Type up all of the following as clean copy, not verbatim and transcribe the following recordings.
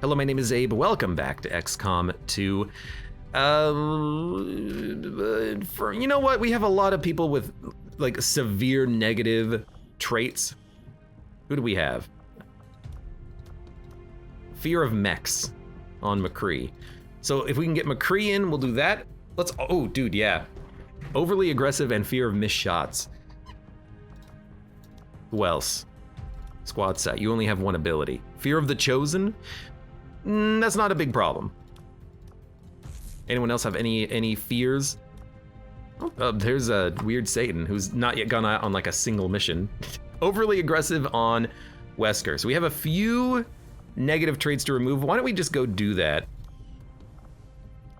Hello, my name is Abe. Welcome back to XCOM 2. You know what? We have a lot of people with like severe negative traits. Who do we have? Fear of mechs on McCree. So if we can get McCree in, we'll do that. Oh, dude, yeah. Overly aggressive and fear of missed shots. Who else? Squad set, you only have one ability. Fear of the Chosen? That's not a big problem. Anyone else have any fears? Oh, there's a weird Satan who's not yet gone out on like a single mission. Overly aggressive on Wesker. So we have a few negative traits to remove. Why don't we just go do that?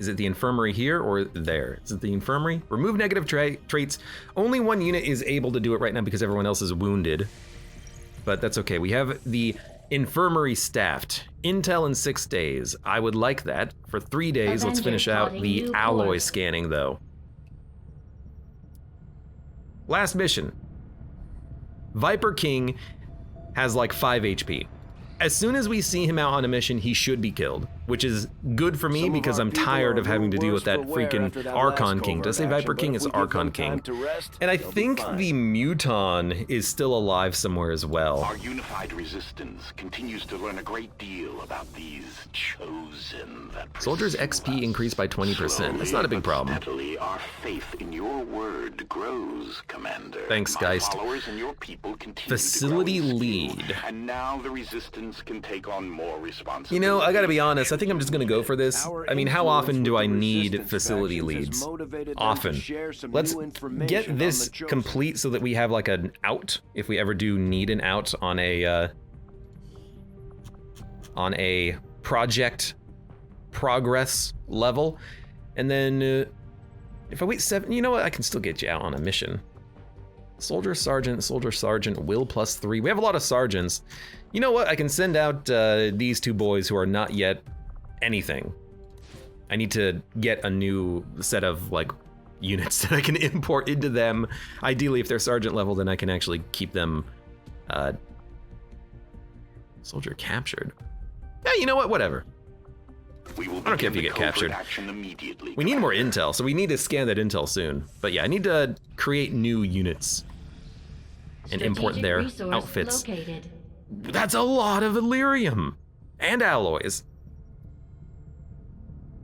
Is it the infirmary here or there? Is it the infirmary? Remove negative traits. Only one unit is able to do it right now because everyone else is wounded. But that's okay. We have the infirmary staffed. Intel in 6 days. I would like that. For 3 days, let's finish out the alloy scanning though. Last mission. Viper King has like 5 HP. As soon as we see him out on a mission, he should be killed, which is good for me because I'm tired of having to deal with that freaking Archon King. Does say Viper King? It's Archon King. And I think the Muton is still alive somewhere as well. Our unified resistance continues to learn a great deal about these chosen. Soldiers' XP increased by 20%. That's not a big problem. Steadily, our faith in your word grows, Commander. Thanks, Geist. Followers and your people continue Facility to grow in lead. skill, and now the resistance can take on more responsibility. You know, I gotta be honest, I think I'm just gonna go for this. I mean, how often do I need facility leads? Often. Let's get this complete so that we have like an out, if we ever do need an out on a project progress level. And then if I wait 7, you know what, I can still get you out on a mission. Soldier Sergeant, will +3. We have a lot of sergeants. You know what, I can send out these 2 boys who are not yet anything. I need to get a new set of like units that I can import into them. Ideally, if they're sergeant level, then I can actually keep them. Soldier captured. Yeah, you know what, whatever. I don't care if you get captured. We need more intel, so we need to scan that intel soon. But yeah, I need to create new units and import their outfits. Located. That's a lot of Illyrium and alloys.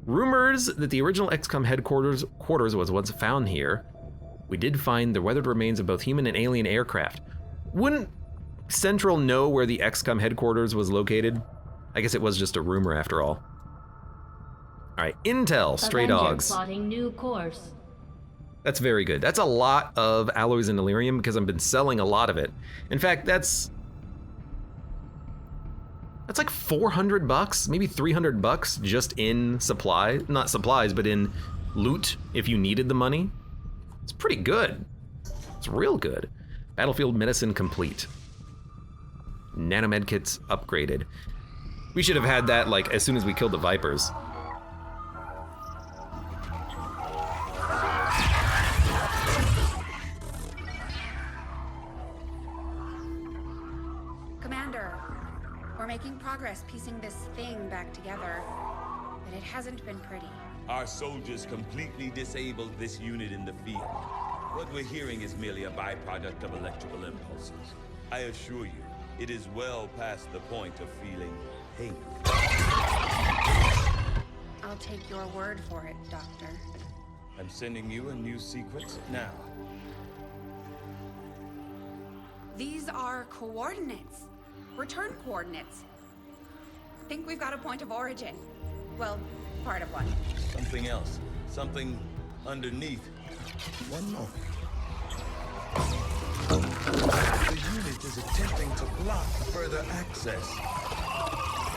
Rumors that the original XCOM headquarters was once found here. We did find the weathered remains of both human and alien aircraft. Wouldn't Central know where the XCOM headquarters was located? I guess it was just a rumor after all. All right, intel, stray dogs. Plotting new course. That's very good. That's a lot of alloys and Illyrium because I've been selling a lot of it. In fact, that's like $400, maybe $300 just in supply, not supplies, but in loot if you needed the money. It's pretty good. It's real good. Battlefield medicine complete. Nanomed kits upgraded. We should have had that like as soon as we killed the Vipers. We're making progress piecing this thing back together, but it hasn't been pretty. Our soldiers completely disabled this unit in the field. What we're hearing is merely a byproduct of electrical impulses. I assure you, it is well past the point of feeling pain. I'll take your word for it, Doctor. I'm sending you a new sequence now. These are coordinates. Return coordinates. Think we've got a point of origin. Well, part of one. Something else. Something underneath. One moment. The unit is attempting to block further access.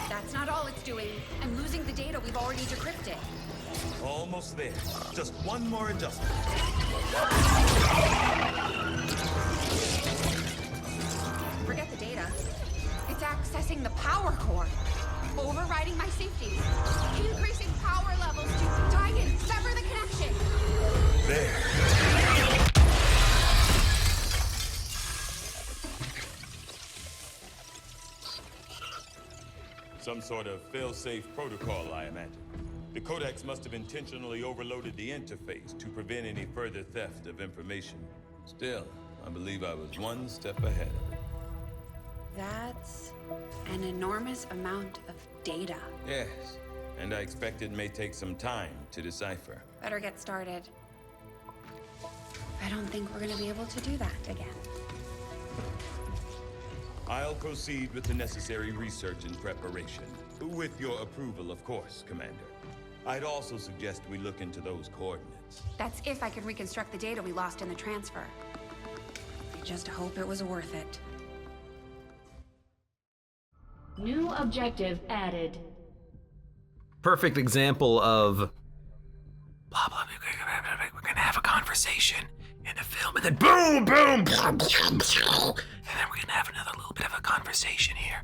That's not all it's doing. I'm losing the data we've already decrypted. Almost there. Just one more adjustment. Forget the data. It's accessing the power core, overriding my safety, increasing power levels to tie in, sever the connection. There. Some sort of fail-safe protocol, I imagine. The Codex must have intentionally overloaded the interface to prevent any further theft of information. Still, I believe I was one step ahead of it. That's an enormous amount of data. Yes, and I expect it may take some time to decipher. Better get started. I don't think we're gonna be able to do that again. I'll proceed with the necessary research and preparation. With your approval, of course, Commander. I'd also suggest we look into those coordinates. That's if I can reconstruct the data we lost in the transfer. I just hope it was worth it. New objective added. Perfect example of blah blah. We're gonna have a conversation in a film, and then boom, boom, and then we're gonna have another little bit of a conversation here.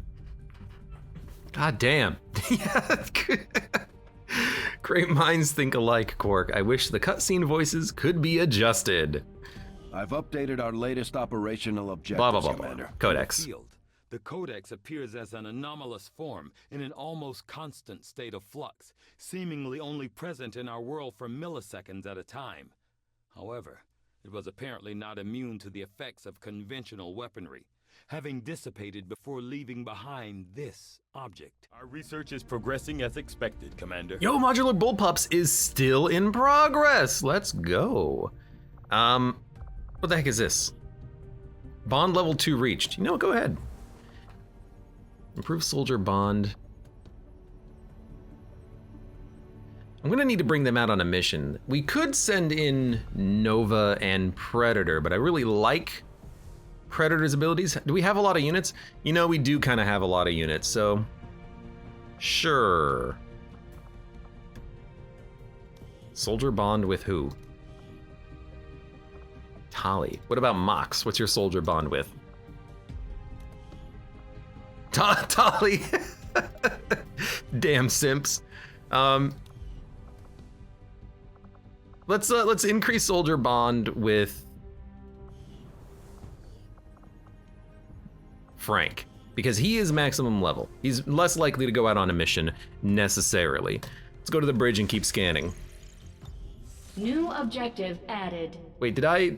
God damn. Yeah. Great minds think alike, Quark. I wish the cutscene voices could be adjusted. I've updated our latest operational objectives, Blah blah blah. Commander. Codex. Field. The Codex appears as an anomalous form in an almost constant state of flux, seemingly only present in our world for milliseconds at a time. However, it was apparently not immune to the effects of conventional weaponry, having dissipated before leaving behind this object. Our research is progressing as expected, Commander. Yo, Modular Bullpups is still in progress. Let's go. What the heck is this? Bond level 2 reached. You know what, go ahead. Improve soldier bond. I'm gonna need to bring them out on a mission. We could send in Nova and Predator, but I really like Predator's abilities. Do we have a lot of units? You know, we do kind of have a lot of units, so sure. Soldier bond with who? Tali. What about Mox? What's your soldier bond with? Tali. Damn simps. Let's increase soldier bond with Frank, because he is maximum level. He's less likely to go out on a mission necessarily. Let's go to the bridge and keep scanning. New objective added. Wait, did I?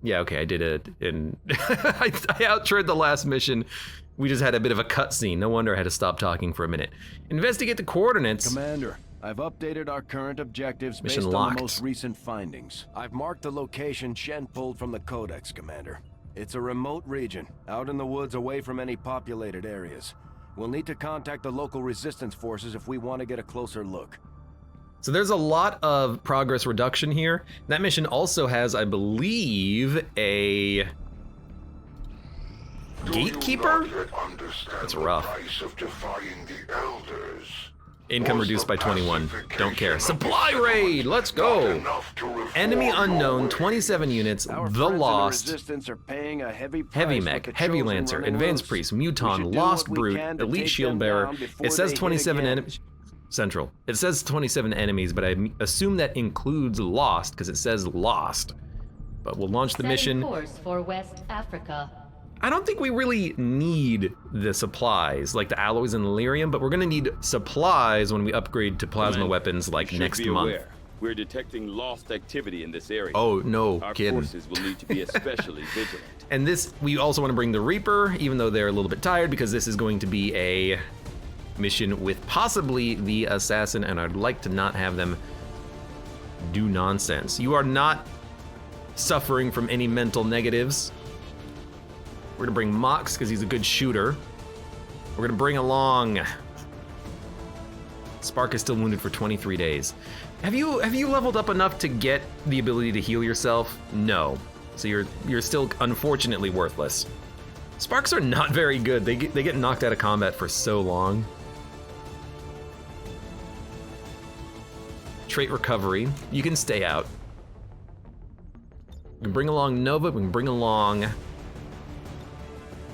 Yeah, okay, I did it in. I outroed the last mission. We just had a bit of a cutscene. No wonder I had to stop talking for a minute. Investigate the coordinates. Commander, I've updated our current objectives Mission based locked. on the most recent findings. I've marked the location Shen pulled from the Codex, Commander. It's a remote region, out in the woods away from any populated areas. We'll need to contact the local resistance forces if we want to get a closer look. So there's a lot of progress reduction here. That mission also has, I believe, a gatekeeper? That's rough. Income reduced by 21. Don't care. Supply raid! Let's go! Enemy unknown, 27 units. Our The friends in Lost. Resistance are paying a heavy price Heavy with Mech, the Heavy Chosen Lancer, running Advanced loose. Priest, We Muton, should do Lost what we Brute, can to Elite take Shield them Bearer. down before It says they hit 27 again. enemies. Central. It says 27 enemies, but I assume that includes Lost, because it says Lost. But we'll launch the Setting mission. course for West Africa. I don't think we really need the supplies, like the alloys and lyrium, but we're gonna need supplies when we upgrade to plasma Commander, weapons like you should next be month. aware. We're detecting lost activity in this area. Oh, no Our kidding. forces will need to be especially vigilant. And this, we also want to bring the Reaper, even though they're a little bit tired, because this is going to be a mission with possibly the Assassin, and I'd like to not have them do nonsense. You are not suffering from any mental negatives. We're gonna bring Mox, because he's a good shooter. We're gonna bring along... Spark is still wounded for 23 days. Have you leveled up enough to get the ability to heal yourself? No. So you're still unfortunately worthless. Sparks are not very good. They get knocked out of combat for so long. Trait recovery. You can stay out. We can bring along Nova. We can bring along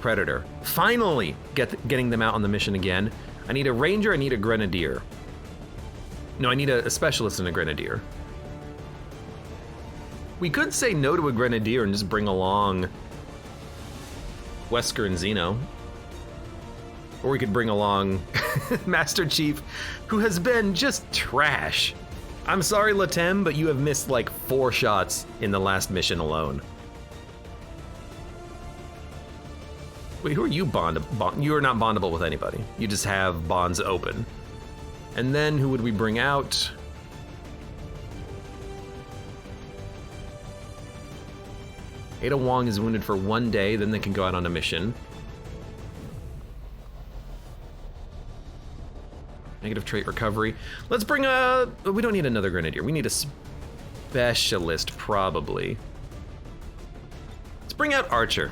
Predator. Finally, getting them out on the mission again. I need a Ranger. I need a Grenadier. No, I need a Specialist and a Grenadier. We could say no to a Grenadier and just bring along Wesker and Xeno. Or we could bring along Master Chief, who has been just trash. I'm sorry, Latem, but you have missed like 4 shots in the last mission alone. Wait, who are you you are not bondable with anybody. You just have bonds open. And then who would we bring out? Ada Wong is wounded for 1 day, then they can go out on a mission. Negative trait recovery. Let's bring we don't need another grenadier. We need a specialist, probably. Let's bring out Archer.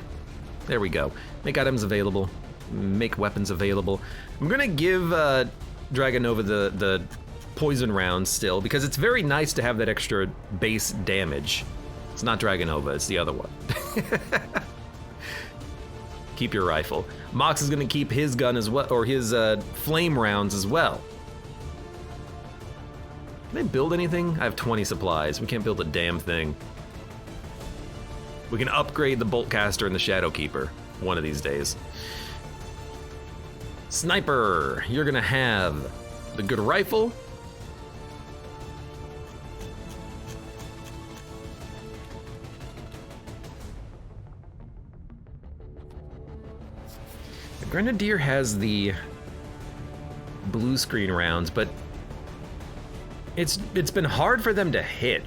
There we go. Make items available. Make weapons available. I'm gonna give Dragonova the poison rounds still, because it's very nice to have that extra base damage. It's not Dragonova, it's the other one. Keep your rifle. Mox is gonna keep his gun as well, or his flame rounds as well. Can I build anything? I have 20 supplies. We can't build a damn thing. We can upgrade the Boltcaster and the Shadowkeeper one of these days. Sniper, you're gonna have the good rifle. The Grenadier has the blue screen rounds, but it's been hard for them to hit.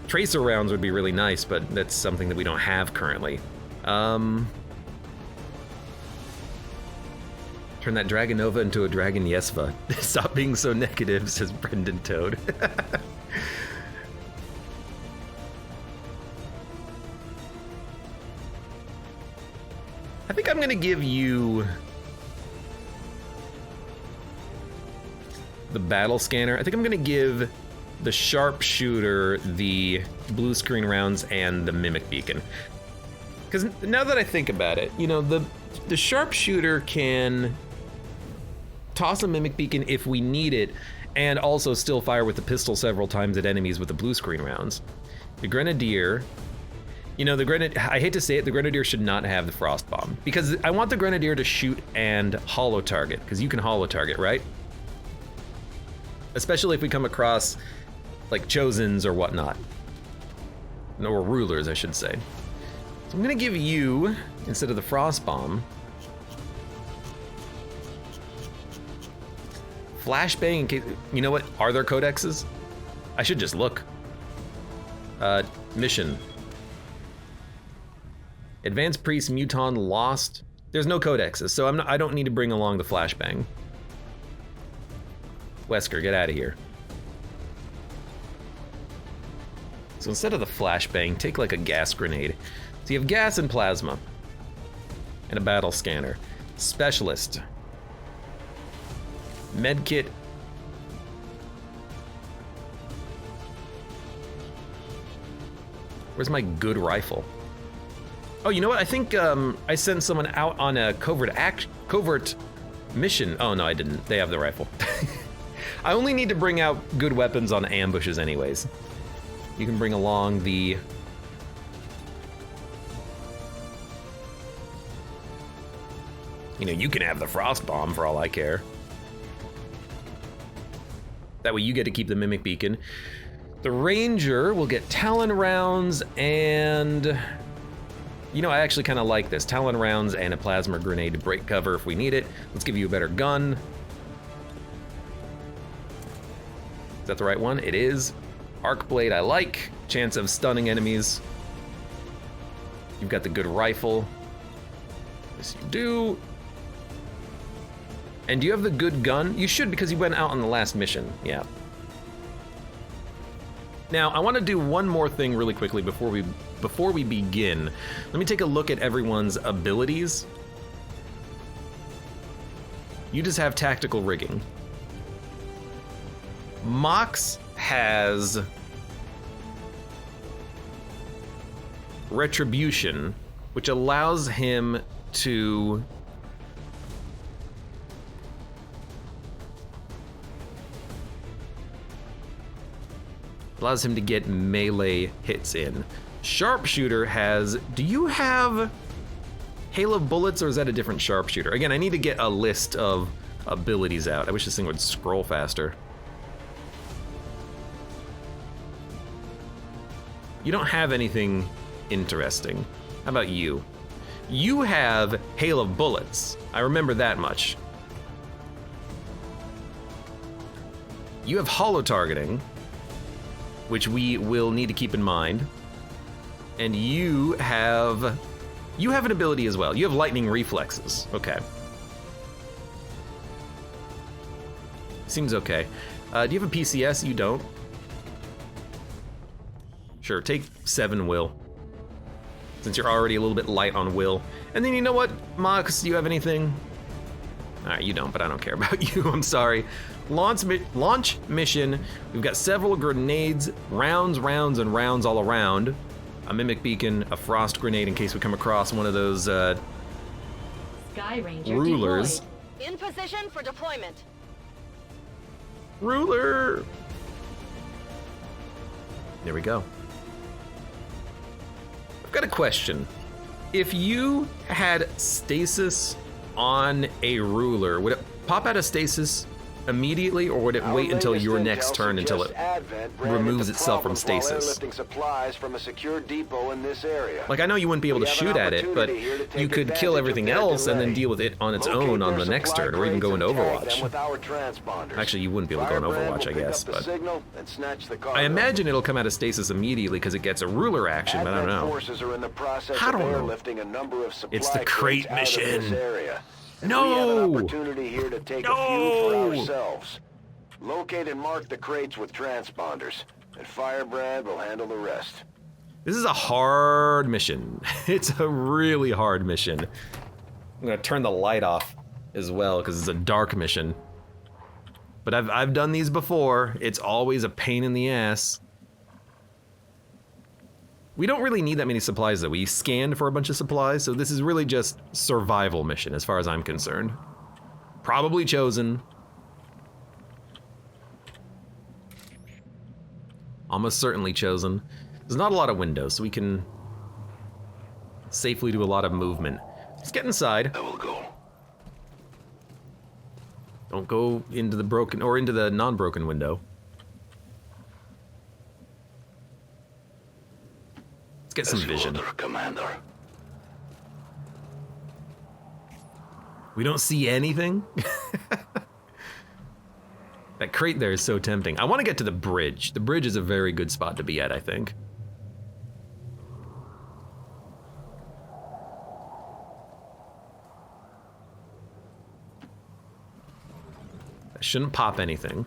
Tracer rounds would be really nice, but that's something that we don't have currently. Turn that Dragonova into a Dragon Yesva. Stop being so negative, says Brendan Toad. I think I'm gonna give you the battle scanner. I think I'm gonna give the sharpshooter the blue screen rounds and the mimic beacon. Because now that I think about it, you know, the sharpshooter can toss a mimic beacon if we need it, and also still fire with the pistol several times at enemies with the blue screen rounds. The Grenadier, you know, I hate to say it, the Grenadier should not have the frost bomb, because I want the Grenadier to shoot and holo target, because you can holo target, right? Especially if we come across like Chosens or whatnot. Or rulers, I should say. So I'm gonna give you, instead of the frost bomb, flashbang in case, you know what, are there codexes? I should just look. Mission. Advanced Priest Muton lost. There's no codexes, so I don't need to bring along the flashbang. Wesker, get out of here. So instead of the flashbang, take like a gas grenade. So you have gas and plasma. And a battle scanner. Specialist. Medkit. Where's my good rifle? Oh, you know what? I think I sent someone out on a covert mission. Oh no, I didn't. They have the rifle. I only need to bring out good weapons on ambushes anyways. You can bring along the... You know, you can have the frost bomb for all I care. That way you get to keep the mimic beacon. The ranger will get talon rounds and... You know, I actually kind of like this. Talon rounds and a plasma grenade to break cover if we need it. Let's give you a better gun. Is that the right one? It is. Arc blade I like. Chance of stunning enemies. You've got the good rifle. Yes, you do. And do you have the good gun? You should, because you went out on the last mission. Yeah. Now, I want to do one more thing really quickly before we begin. Let me take a look at everyone's abilities. You just have tactical rigging. Mox has retribution, which allows him to get melee hits in. Sharpshooter has, do you have hail of bullets, or is that a different sharpshooter? Again, I need to get a list of abilities out. I wish this thing would scroll faster. You don't have anything interesting. How about you? You have hail of bullets. I remember that much. You have hollow targeting, which we will need to keep in mind. And you have an ability as well. You have lightning reflexes. Okay. Seems okay. Do you have a PCS? You don't. Sure, take 7 will, since you're already a little bit light on will. And then you know what, Mox, do you have anything? All right, you don't, but I don't care about you. I'm sorry. Launch mission. We've got several grenades, rounds, and rounds all around. A mimic beacon, a frost grenade in case we come across one of those Sky Ranger rulers. deployed. In position for deployment. Ruler. There we go. I've got a question. If you had stasis on a ruler, would it pop out of stasis immediately, or would it wait until your next turn until it removes itself from stasis? Supplies from a secure depot in this area. Like, I know you wouldn't be able to shoot at it, but you could kill everything else and then deal with it on its own on the next turn, or even go into Overwatch. Actually, you wouldn't be able to go in Overwatch, I guess, but I imagine it'll come out of stasis immediately because it gets a ruler action, but I don't know. I don't know. It's the crate mission. No! Opportunity here to take a few for ourselves. Locate and mark the crates with transponders, and Firebrand will handle the rest. This is a hard mission. It's a really hard mission. I'm gonna turn the light off as well because it's a dark mission. But I've done these before. It's always a pain in the ass. We don't really need that many supplies though. We scanned for a bunch of supplies, so this is really just survival mission as far as I'm concerned. Probably chosen. Almost certainly chosen. There's not a lot of windows, so we can safely do a lot of movement. Let's get inside. I will go. Don't go into the broken or into the non-broken window. Get some vision. Order, Commander. We don't see anything? That crate there is so tempting. I want to get to the bridge. The bridge is a very good spot to be at, I think. That shouldn't pop anything.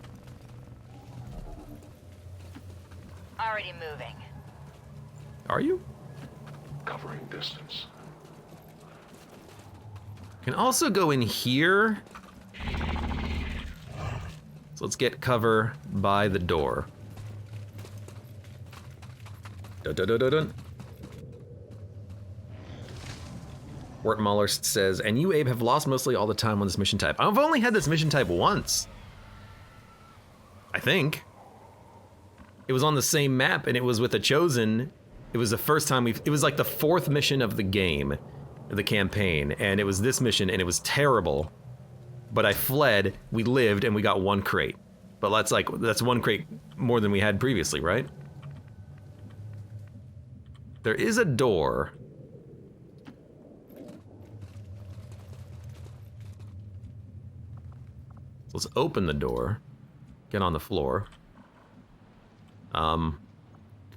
Already moving. Are you? Covering distance. Can also go in here. So let's get cover by the door. Dun, dun, dun, dun, dun. Wort Mahler says, and you, Abe, have lost mostly all the time on this mission type. I've only had this mission type once. I think. It was on the same map, and it was with a Chosen. It was the first time it was like the 4th mission of the game, the campaign, and it was this mission, and it was terrible. But I fled, we lived, and we got 1 crate. But that's 1 crate more than we had previously, right? There is a door. So let's open the door. Get on the floor.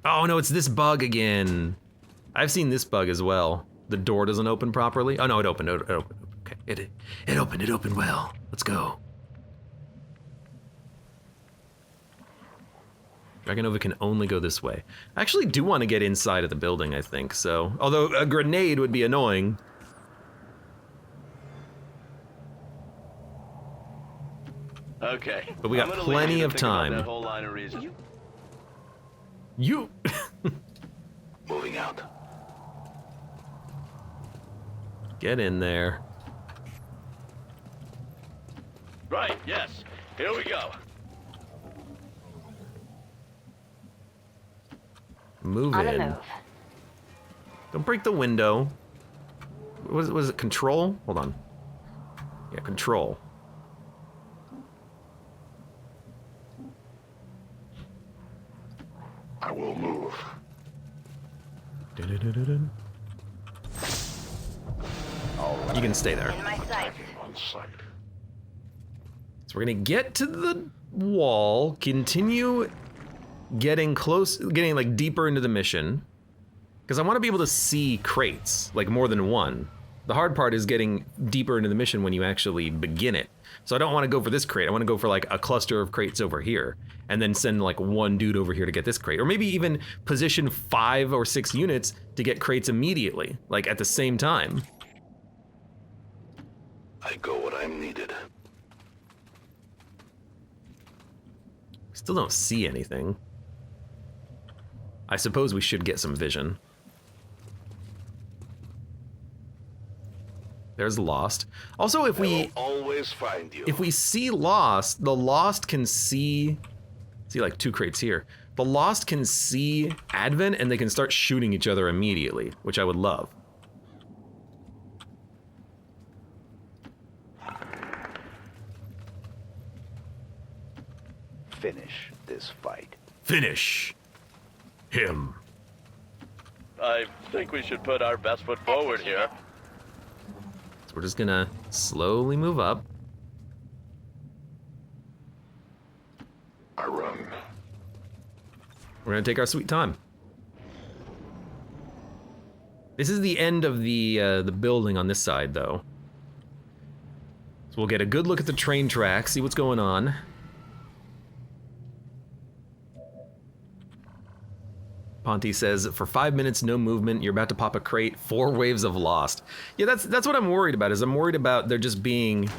Oh no, it's this bug again. I've seen this bug as well. The door doesn't open properly. Oh no, it opened. It opened. Okay, it opened. It opened well. Let's go. Dragonova can only go this way. I actually do want to get inside of the building, I think. So, although a grenade would be annoying. Okay. But we got plenty of time. That whole line of reason. You. Moving out. Get in there. Right, yes. Here we go. Move On the in. move. Don't break the window. what was it? Control? Hold on. Yeah, control. I will move. Dun-dun-dun-dun-dun. You can stay there. In my sight. On sight. So we're gonna get to the wall, continue getting close, getting like deeper into the mission, because I want to be able to see crates, like more than one. The hard part is getting deeper into the mission when you actually begin it. So I don't want to go for this crate. I want to go for like a cluster of crates over here, and then send like one dude over here to get this crate, or maybe even position 5 or 6 units to get crates immediately, like at the same time. I go when I'm needed. Still don't see anything. I suppose we should get some vision. There's Lost. Also, if I we will always find you. if we see Lost, the Lost can see like 2 crates here. The Lost can see Advent and they can start shooting each other immediately, which I would love. Finish this fight. Finish him. I think we should put our best foot forward here. So we're just gonna slowly move up. I run. We're gonna take our sweet time. This is the end of the building on this side, though. So we'll get a good look at the train tracks, see what's going on. Ponty says, for 5 minutes, no movement, you're about to pop a crate, 4 waves of Lost. Yeah, that's what I'm worried about, is I'm worried about there just being,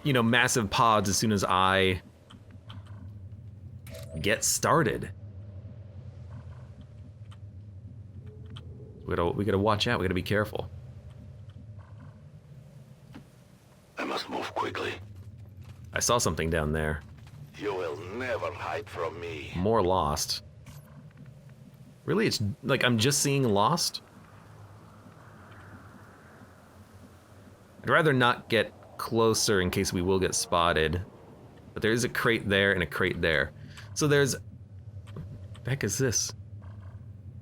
you know, massive pods as soon as I get started. We gotta watch out, we gotta be careful. I must move quickly. I saw something down there. You will never hide from me. More Lost. Really, it's like I'm just seeing Lost? I'd rather not get closer in case we will get spotted. But there is a crate there and a crate there. So there's... What the heck is this?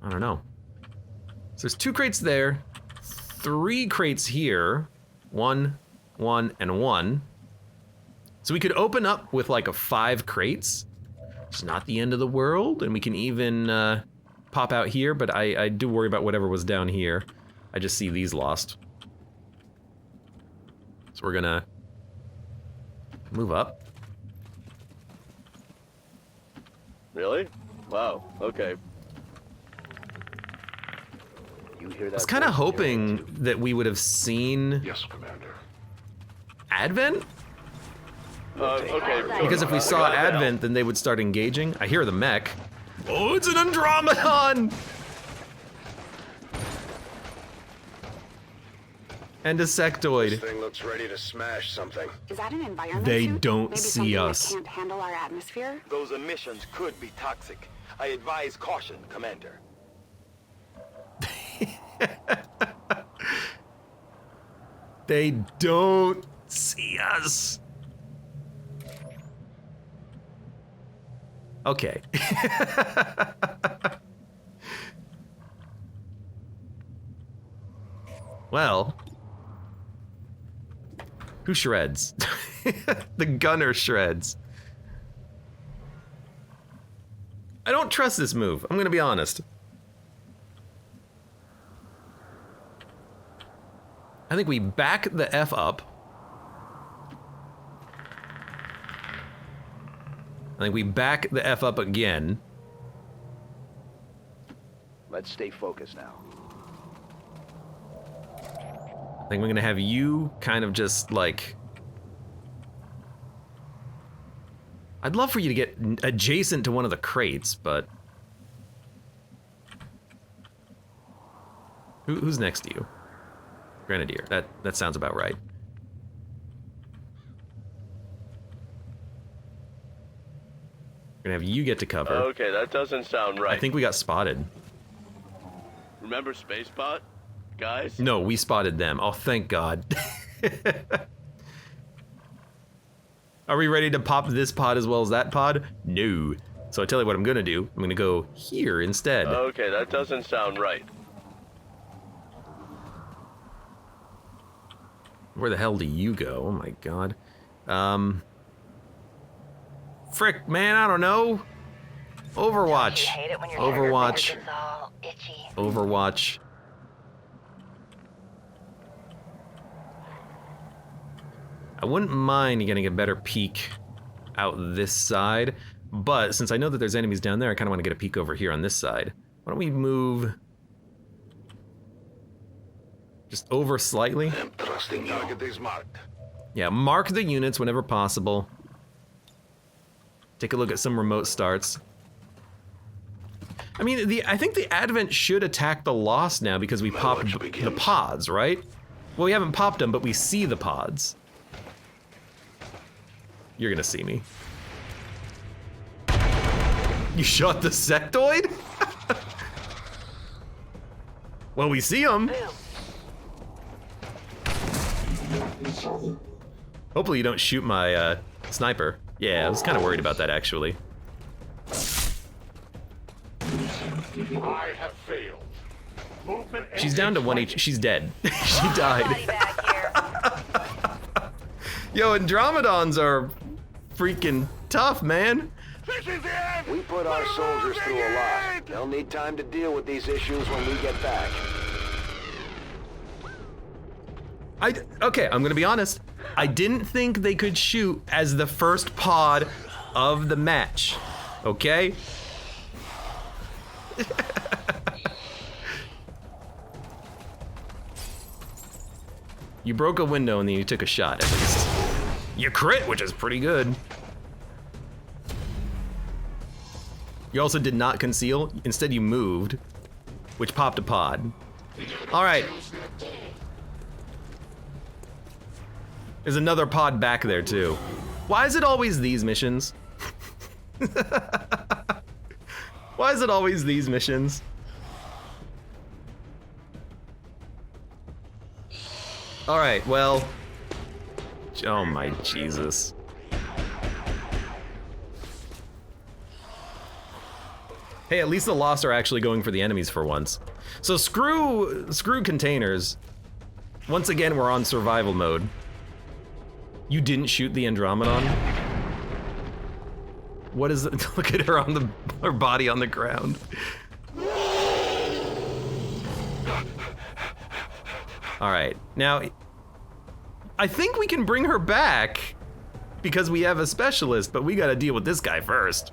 I don't know. So there's 2 crates there, 3 crates here. 1, 1, and 1. So we could open up with like a 5 crates. It's not the end of the world, and we can even pop out here, but I do worry about whatever was down here. I just see these Lost. So we're gonna move up. Really? Wow, okay. You hear that? I was kind of hoping that we would have seen Yes, Commander. Advent? Okay. Because if we saw Advent, then they would start engaging. I hear the mech. Oh, it's an Andromedon! And a sectoid. Thing looks ready to smash something. Is that an environment They suit? don't Maybe see something us. that can't handle our atmosphere? Those emissions could be toxic. I advise caution, Commander. They don't see us. Okay. Well, who shreds? The gunner shreds. I don't trust this move, I'm gonna be honest. I think we back the F up. I think we back the F up again. Let's stay focused now. I think we're gonna have you kind of just like... I'd love for you to get adjacent to one of the crates, but... Who's next to you? Grenadier, that sounds about right. We're gonna have you get to cover. Okay, that doesn't sound right. I think we got spotted. Remember Spacepot? guys? No, we spotted them. Oh, thank God. Are we ready to pop this pod as well as that pod? No. So I tell you what I'm gonna do. I'm gonna go here instead. Okay, that doesn't sound right. Where the hell do you go? Oh my God. Frick, man, I don't know. Overwatch. You hate it when your Overwatch. trigger finger gets all itchy. Overwatch. I wouldn't mind getting a better peek out this side, but since I know that there's enemies down there, I kind of want to get a peek over here on this side. Why don't we move just over slightly? I'm trusting you. Target is marked. Yeah, mark the units whenever possible. Take a look at some remote starts. I mean, I think the Advent should attack the Lost now because we popped the pods, right? Well, we haven't popped them, but we see the pods. You're gonna see me. You shot the sectoid? Well, we see him. Hopefully you don't shoot my sniper. Yeah, I was kind of worried about that actually. I have failed. Movement. She's down to 1 HP. She's dead. She died. Yo, Andromedons are freaking tough, man. We put our soldiers through a lot. They'll need time to deal with these issues when we get back. Okay, I'm gonna be honest. I didn't think they could shoot as the first pod of the match. Okay? You broke a window and then you took a shot at least. You crit, which is pretty good. You also did not conceal. Instead you moved, which popped a pod. All right. There's another pod back there too. Why is it always these missions? Why is it always these missions? All right, well. Oh my Jesus. Hey, at least the Lost are actually going for the enemies for once. So screw containers. Once again, we're on survival mode. You didn't shoot the Andromedon? What is it? Look at her on her body on the ground. All right, now I think we can bring her back because we have a specialist, but we gotta deal with this guy first.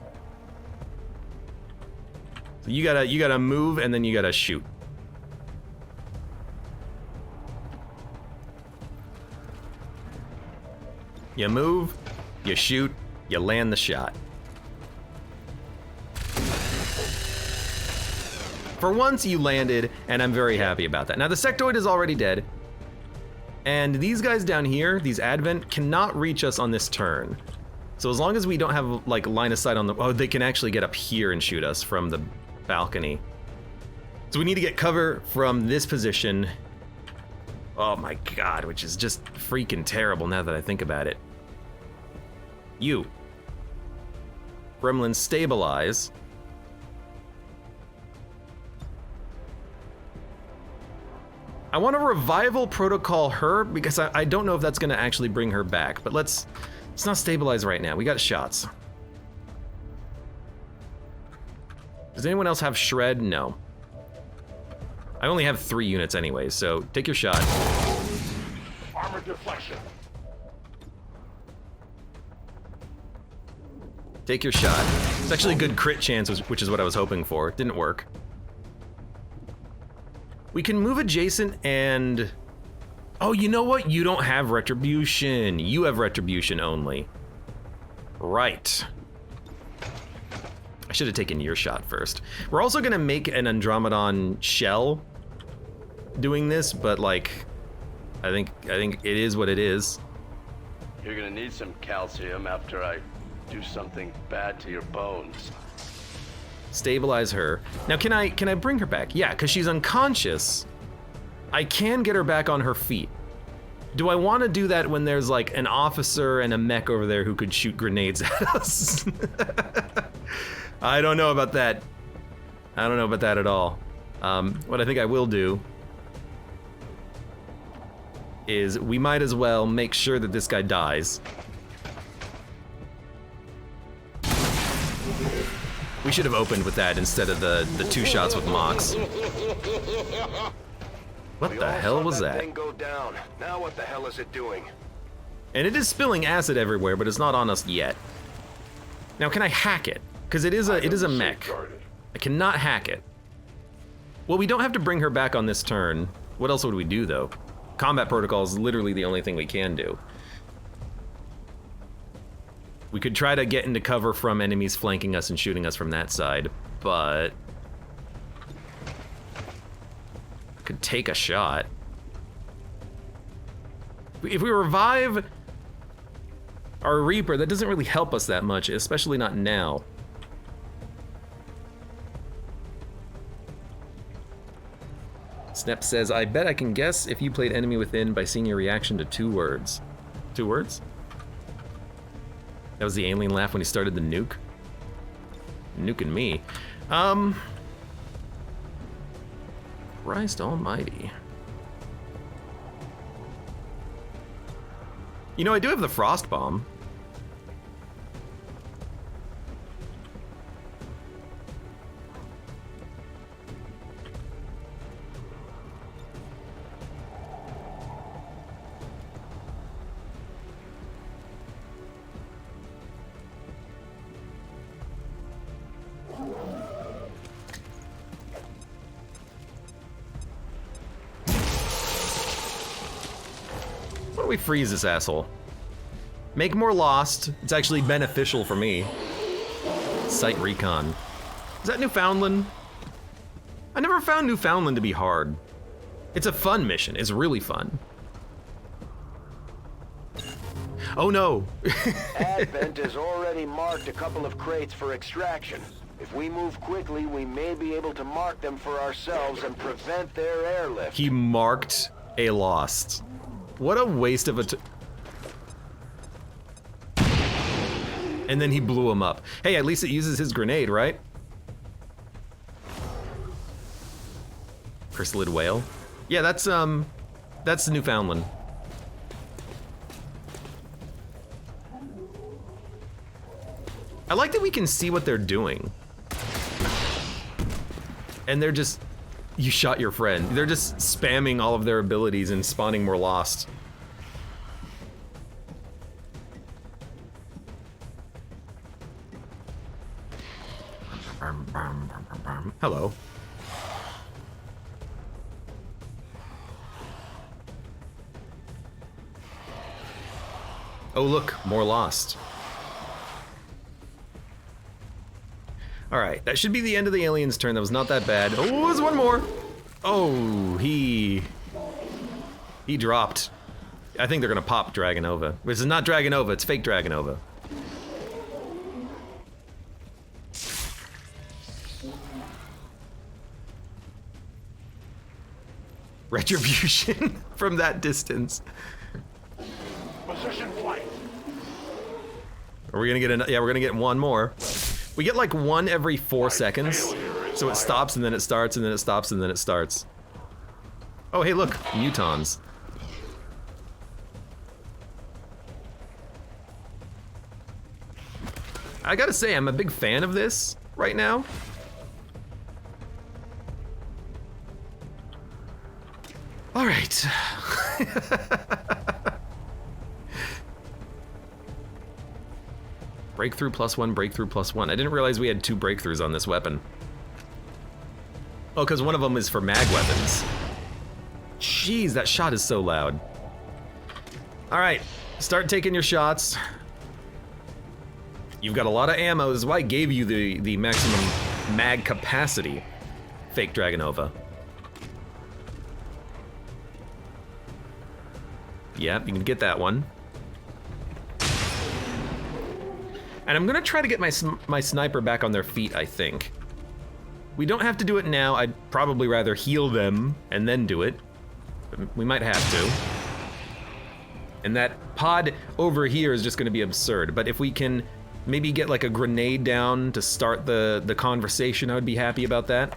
So you gotta move and then you gotta shoot. You move, you shoot, you land the shot. For once you landed, and I'm very happy about that. Now the sectoid is already dead, and these guys down here, these Advent, cannot reach us on this turn. So as long as we don't have like line of sight on the, oh, they can actually get up here and shoot us from the balcony. So we need to get cover from this position. Oh my God, which is just freaking terrible now that I think about it. You. Gremlin, stabilize. I want to revival protocol her because I don't know if that's gonna actually bring her back, but let's not stabilize right now. We got shots. Does anyone else have shred? No. I only have 3 units anyway, so take your shot. Armor deflection. Take your shot. It's actually a good crit chance, which is what I was hoping for. It didn't work. We can move adjacent and... Oh, you know what? You don't have retribution. You have retribution only. Right. I should have taken your shot first. We're also gonna make an Andromedon shell doing this, but like, I think it is what it is. You're gonna need some calcium after I do something bad to your bones. Stabilize her. Now, can I bring her back? Yeah, because she's unconscious. I can get her back on her feet. Do I want to do that when there's like an officer and a mech over there who could shoot grenades at us? I don't know about that. I don't know about that at all. What I think I will do is we might as well make sure that this guy dies. We should have opened with that instead of the 2 shots with Mox. What the hell was that? Thing go down. Now what the hell is it doing? And it is spilling acid everywhere, but it's not on us yet. Now, can I hack it? Because it is a mech. I cannot hack it. Well, we don't have to bring her back on this turn. What else would we do, though? Combat protocol is literally the only thing we can do. We could try to get into cover from enemies flanking us and shooting us from that side, but could take a shot. If we revive our Reaper, that doesn't really help us that much, especially not now. Snep says, I bet I can guess if you played Enemy Within by seeing your reaction to 2 words. 2 words? That was the alien laugh when he started the nuke. Nuking me. Christ almighty. You know, I do have the frost bomb. Why don't we freeze this asshole? Make more Lost. It's actually beneficial for me. Site recon. Is that Newfoundland? I never found Newfoundland to be hard. It's a fun mission. It's really fun. Oh no! Advent has already marked a couple of crates for extraction. If we move quickly, we may be able to mark them for ourselves and prevent their airlift. He marked a Lost. What a waste of a and then he blew him up. Hey, at least it uses his grenade, right? Chrysalid whale? Yeah, that's Newfoundland. I like that we can see what they're doing. And they're just, you shot your friend. They're just spamming all of their abilities and spawning more Lost. Hello. Oh look, more Lost. Alright, that should be the end of the alien's turn. That was not that bad. Oh, there's one more! Oh, he dropped. I think they're gonna pop Dragonova. This is not Dragonova, it's fake Dragonova. Retribution from that distance. Position flight. Are we gonna get yeah, we're gonna get one more. We get like one every 4 seconds. So it stops and then it starts and then it stops and then it starts. Oh, hey, look, mutons. I gotta say, I'm a big fan of this right now. All right. Breakthrough +1, breakthrough +1. I didn't realize we had 2 breakthroughs on this weapon. Oh, because one of them is for mag weapons. Jeez, that shot is so loud. All right, start taking your shots. You've got a lot of ammo. This is why I gave you the maximum mag capacity. Fake Dragonova. Yep, you can get that one. And I'm gonna try to get my sniper back on their feet, I think. We don't have to do it now. I'd probably rather heal them and then do it. We might have to. And that pod over here is just gonna be absurd. But if we can maybe get like a grenade down to start the conversation, I would be happy about that.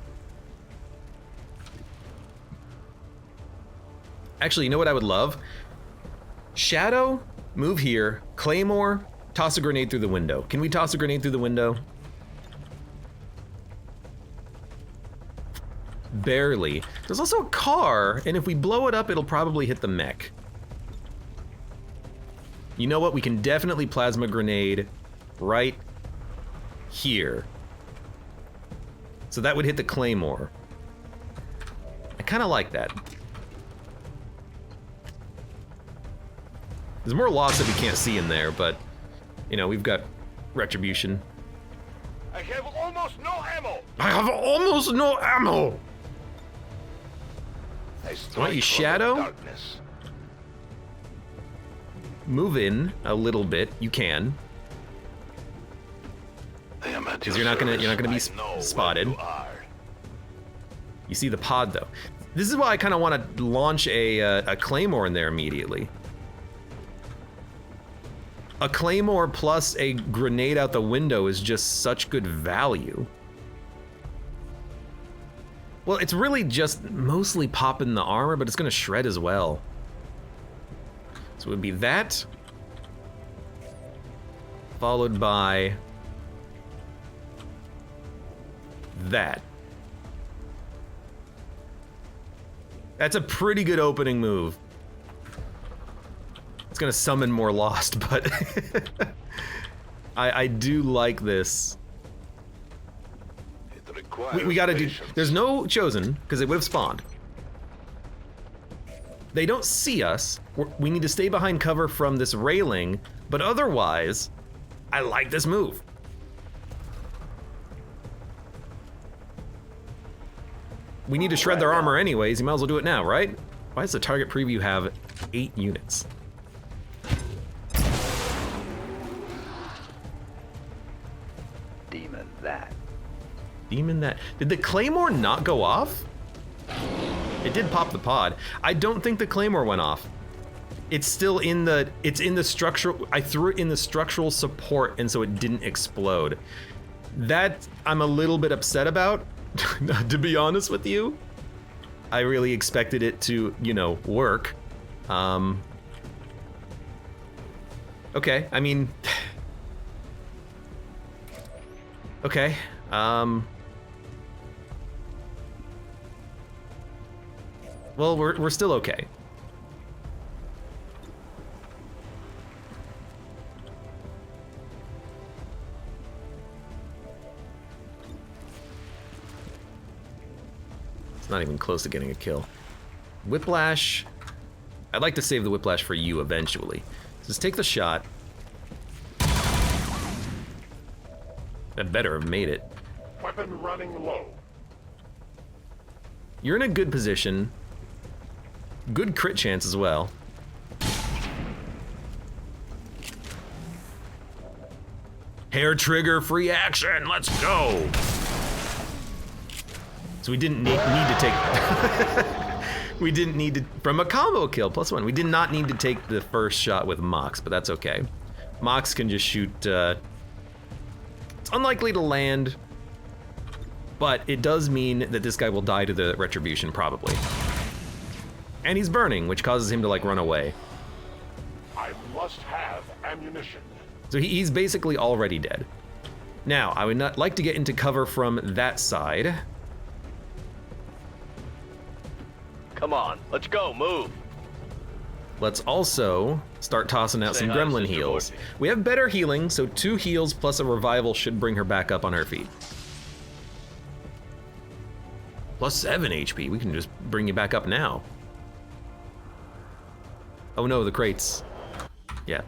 Actually, you know what I would love? Shadow, move here. Claymore, toss a grenade through the window. Can we toss a grenade through the window? Barely. There's also a car, and if we blow it up, it'll probably hit the mech. You know what? We can definitely plasma grenade right here. So that would hit the Claymore. I kind of like that. There's more loss that we can't see in there, but, you know, we've got retribution. I have almost no ammo. I have almost no ammo! Why don't you shadow? Move in a little bit. You can. Because you're not gonna be spotted. You see the pod though. This is why I kind of want to launch a Claymore in there immediately. A Claymore plus a grenade out the window is just such good value. Well, it's really just mostly popping the armor, but it's gonna shred as well. So it would be that, followed by that. That's a pretty good opening move. It's gonna summon more Lost, but I do like this. We gotta do, there's no Chosen, because they would have spawned. They don't see us. We need to stay behind cover from this railing, but otherwise, I like this move. We need to shred their armor anyways, you might as well do it now, right? Why does the target preview have 8 units? Demon that. Demon that. Did the Claymore not go off? It did pop the pod. I don't think the Claymore went off. It's still in the, it's in the structural, I threw it in the structural support and so it didn't explode. That I'm a little bit upset about, to be honest with you. I really expected it to, you know, work. Okay, I mean, okay. Well, we're still okay. It's not even close to getting a kill. Whiplash. I'd like to save the Whiplash for you eventually. Just take the shot. That better have made it. Weapon running low. You're in a good position. Good crit chance as well. Hair trigger, free action, let's go! So we didn't need to take... we didn't need to... From a combo kill, +1. We did not need to take the first shot with Mox, but that's okay. Mox can just shoot... it's unlikely to land, but it does mean that this guy will die to the retribution, probably. And he's burning, which causes him to, like, run away. I must have ammunition. So he's basically already dead. Now, I would not like to get into cover from that side. Come on, let's go, move. Let's also start tossing out some gremlin heals. We have better healing, so 2 heals plus a revival should bring her back up on her feet. +7 HP, we can just bring you back up now. Oh no, the crates. Yeah.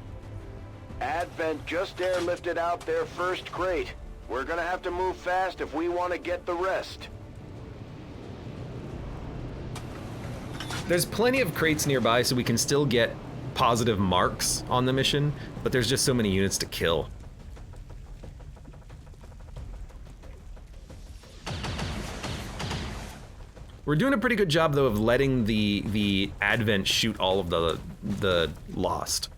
Advent just airlifted out their first crate. We're gonna have to move fast if we want to get the rest. There's plenty of crates nearby, so we can still get positive marks on the mission, but there's just so many units to kill. We're doing a pretty good job, though, of letting the Advent shoot all of the Lost.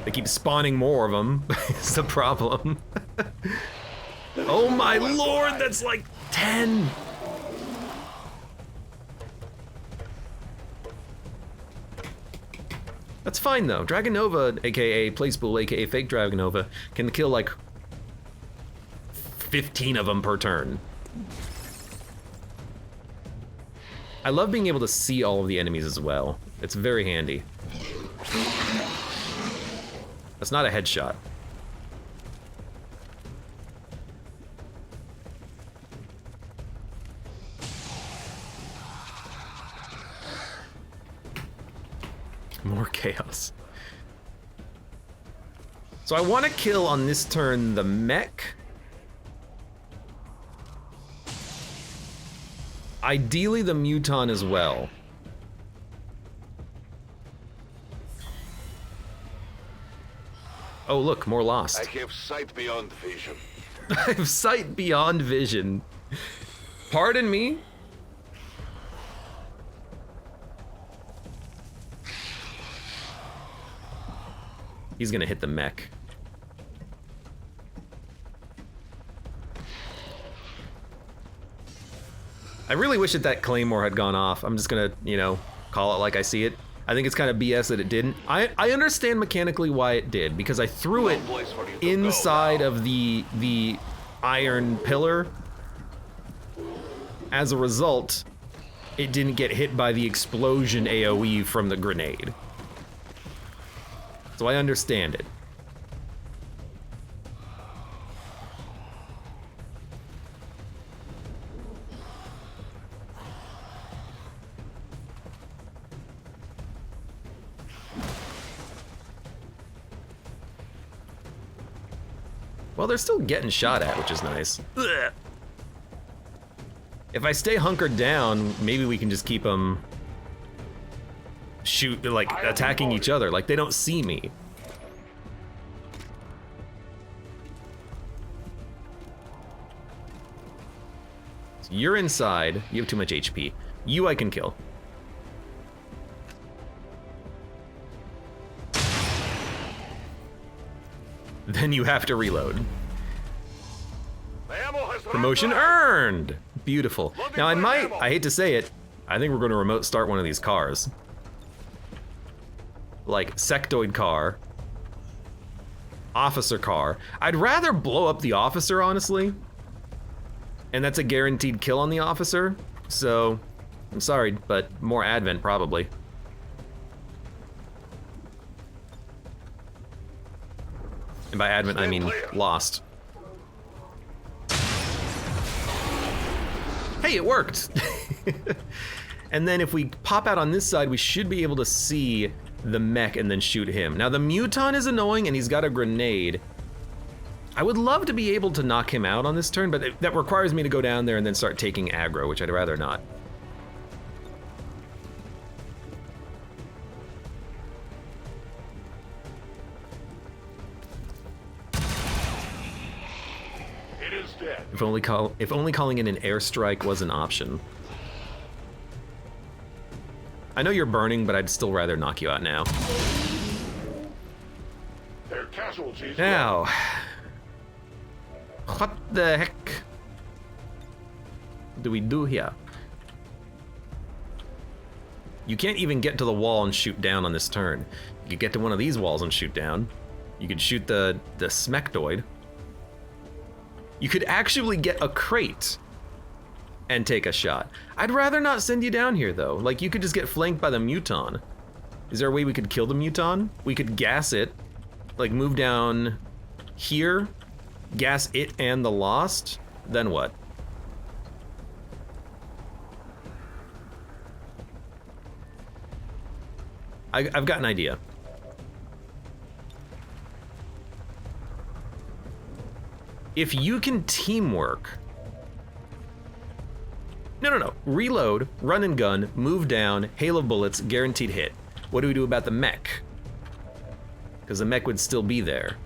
They keep spawning more of them. It's the problem. Oh my lord, that's like 10! That's fine though. Dragonova, aka Placepool, aka Fake Dragonova, can kill like 15 of them per turn. I love being able to see all of the enemies as well. It's very handy. That's not a headshot. More chaos. So I want to kill on this turn the mech. Ideally the Muton as well. Oh look, more Lost. I have sight beyond vision. I have sight beyond vision. Pardon me? He's gonna hit the mech. I really wish that Claymore had gone off. I'm just gonna, you know, call it like I see it. I think it's kind of BS that it didn't. I understand mechanically why it did, because I threw it inside of the iron pillar. As a result, it didn't get hit by the explosion AoE from the grenade. So I understand it. Well, they're still getting shot at, which is nice. Ugh. If I stay hunkered down, maybe we can just keep them attacking each other, like they don't see me. So you're inside, you have too much HP. You I can kill. Then you have to reload. Promotion earned! Beautiful. Now I hate to say it, I think we're going to remote start one of these cars. Like sectoid car, officer car. I'd rather blow up the officer, honestly. And that's a guaranteed kill on the officer. So, I'm sorry, but more Advent probably. And by Advent, I mean Lost. Hey, it worked! And then if we pop out on this side, we should be able to see the mech and then shoot him. Now the Muton is annoying and he's got a grenade. I would love to be able to knock him out on this turn, but that requires me to go down there and then start taking aggro, which I'd rather not. It is dead. If only calling in an airstrike was an option. I know you're burning, but I'd still rather knock you out now. Their casualties. Now, what the heck do we do here? You can't even get to the wall and shoot down on this turn. You could get to one of these walls and shoot down. You could shoot the Smectoid. You could actually get a crate and take a shot. I'd rather not send you down here though. Like, you could just get flanked by the Muton. Is there a way we could kill the Muton? We could gas it, like move down here, gas it and the Lost, then what? I've got an idea. If you can teamwork, no. Reload, run and gun, move down, hail of bullets, guaranteed hit. What do we do about the mech? Because the mech would still be there.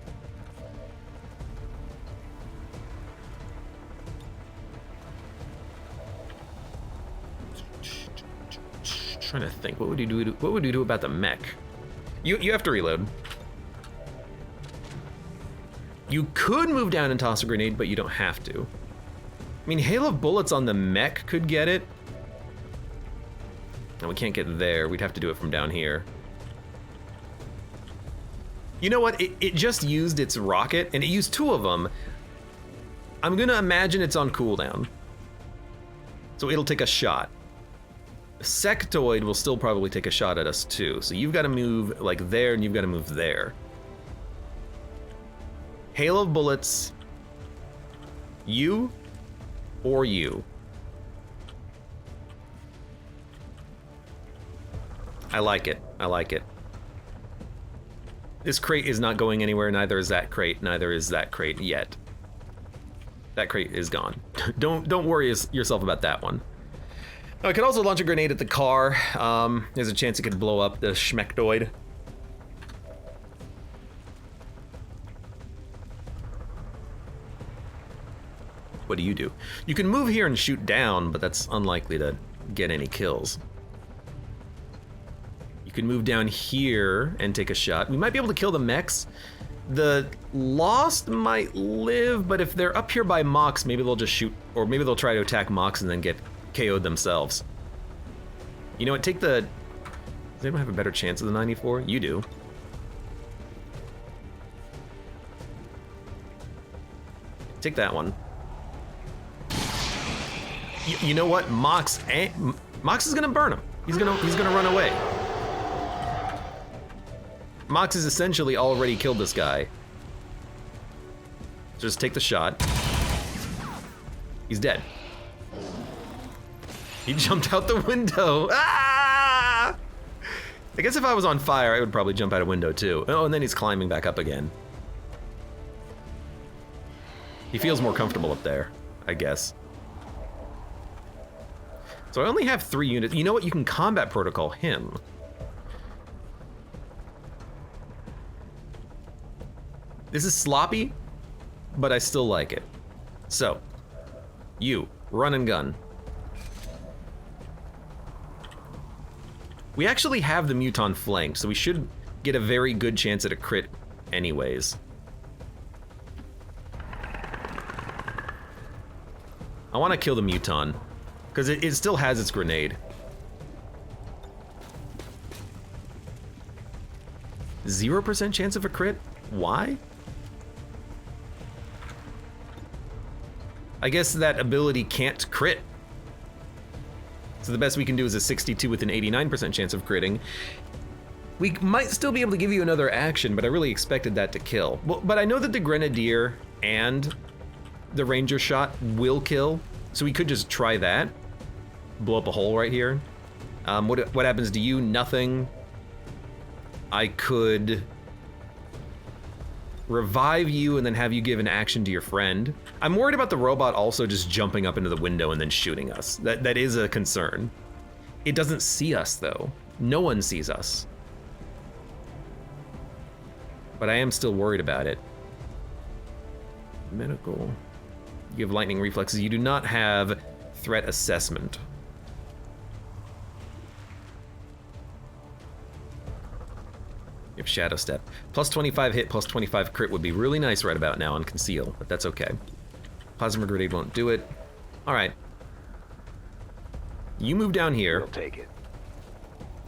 trying to think, what would you do? What would you do about the mech? You have to reload. You could move down and toss a grenade, but you don't have to. I mean, hail of bullets on the mech could get it. No, we can't get there. We'd have to do it from down here. You know what? It just used its rocket, and it used 2 of them. I'm gonna imagine it's on cooldown. So it'll take a shot. Sectoid will still probably take a shot at us too. So you've got to move like there, and you've got to move there. Hail of bullets. You or you. I like it. I like it. This crate is not going anywhere, neither is that crate, neither is that crate yet. That crate is gone. Don't worry yourself about that one. Now, I could also launch a grenade at the car. There's a chance it could blow up the schmectoid. What do? You can move here and shoot down, but that's unlikely to get any kills. You can move down here and take a shot. We might be able to kill the mechs. The Lost might live, but if they're up here by Mox, maybe they'll just shoot, or maybe they'll try to attack Mox and then get KO'd themselves. You know what, take the... Does anyone have a better chance of the 94? You do. Take that one. You know what, Mox is gonna burn him. He's gonna run away. Mox has essentially already killed this guy. Just take the shot. He's dead. He jumped out the window. Ah! I guess if I was on fire, I would probably jump out a window too. Oh, and then he's climbing back up again. He feels more comfortable up there, I guess. So I only have 3 units. You know what? You can combat protocol him. This is sloppy, but I still like it. So, you, run and gun. We actually have the Muton flanked, so we should get a very good chance at a crit anyways. I want to kill the Muton, because it still has its grenade. 0% chance of a crit? Why? I guess that ability can't crit. So the best we can do is a 62 with an 89% chance of critting. We might still be able to give you another action, but I really expected that to kill. Well, but I know that the Grenadier and the Ranger shot will kill, so we could just try that. Blow up a hole right here. What happens to you? Nothing. I could revive you and then have you give an action to your friend. I'm worried about the robot also just jumping up into the window and then shooting us. That is a concern. It doesn't see us though. No one sees us. But I am still worried about it. Medical. You have lightning reflexes. You do not have threat assessment. You have Shadow Step. Plus 25 hit, plus 25 crit would be really nice right about now on Conceal, but that's okay. Plasma Grenade won't do it. All right. You move down here. We'll take it.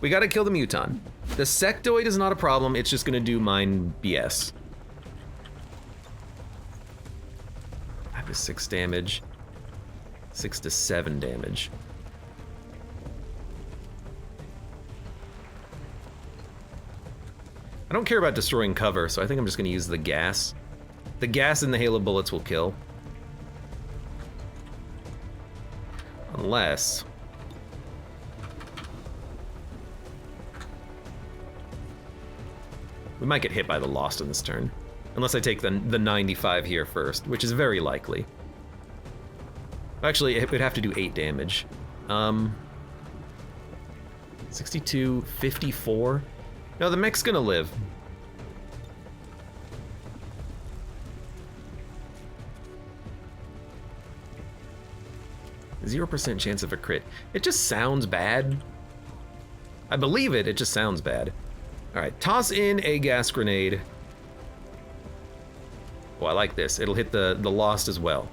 We gotta kill the Muton. The Sectoid is not a problem, it's just gonna do mine BS. 5 to 6 damage. 6 to 7 damage. I don't care about destroying cover, so I think I'm just gonna use the gas. The gas and the hail of bullets will kill. Unless... we might get hit by the Lost in this turn. Unless I take the 95 here first, which is very likely. Actually, it would have to do 8 damage. 62, 54. No, the mech's gonna live. %0 chance of a crit. It just sounds bad. I believe it, it just sounds bad. All right, toss in a gas grenade. Oh, I like this. It'll hit the Lost as well.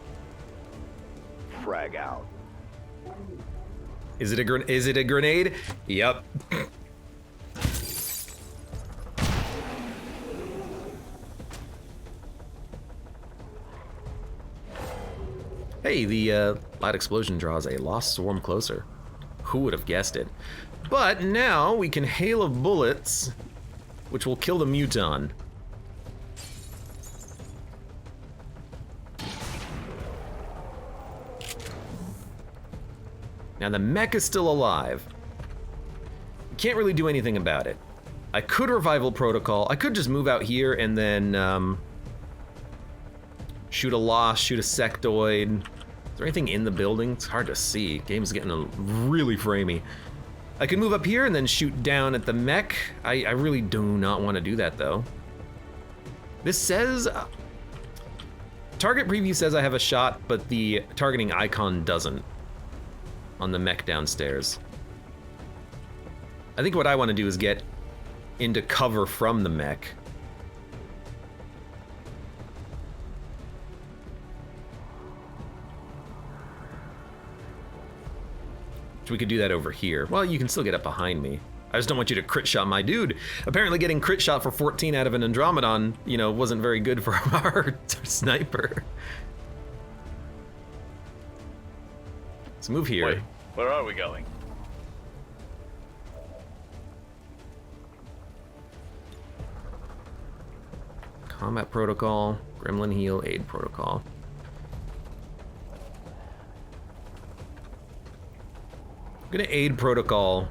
Frag out. Is it a grenade? Yep. Hey, the loud explosion draws a Lost swarm closer. Who would have guessed it? But now we can hail of bullets, which will kill the muton. Now the mech is still alive. Can't really do anything about it. I could revival protocol. I could just move out here and then shoot a Lost, shoot a sectoid. Is there anything in the building? It's hard to see. Game's getting really framey. I could move up here and then shoot down at the mech. I really do not want to do that though. This says target preview says I have a shot, but the targeting icon doesn't on the mech downstairs. I think what I want to do is get into cover from the mech. We could do that over here. Well, you can still get up behind me. I just don't want you to crit shot my dude. Apparently getting crit shot for 14 out of an Andromedon, you know, wasn't very good for our sniper. Let's move here. Wait, where are we going? Combat protocol, Gremlin heal, aid protocol. I'm gonna aid protocol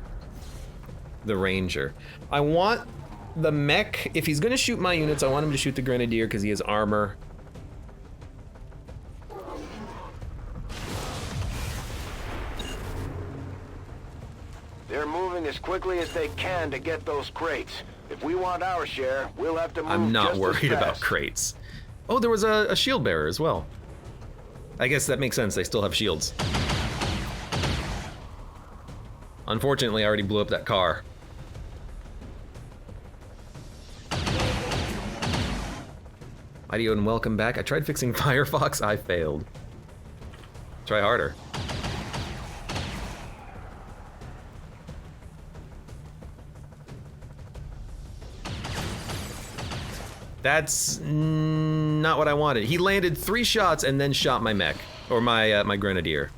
the Ranger. I want the mech, if he's gonna shoot my units, I want him to shoot the Grenadier because he has armor. They're moving as quickly as they can to get those crates. If we want our share, we'll have to move I'm not just worried as about fast. crates. Oh, there was a shield bearer as well. I guess that makes sense, they still have shields. Unfortunately, I already blew up that car. Mighty Odin, welcome back. I tried fixing Firefox, I failed. Try harder. That's not what I wanted. He landed 3 shots and then shot my mech, or my my Grenadier.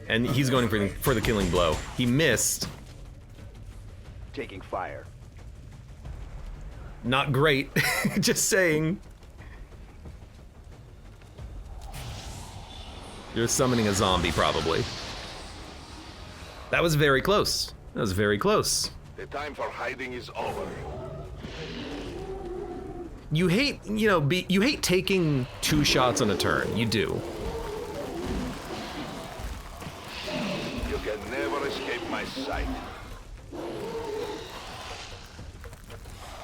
And he's going for the killing blow. He missed. Taking fire. Not great, just saying. You're summoning a zombie, probably. That was very close. That was very close. The time for hiding is over. You hate, you know, you hate taking 2 shots on a turn. You do. You can never escape my sight.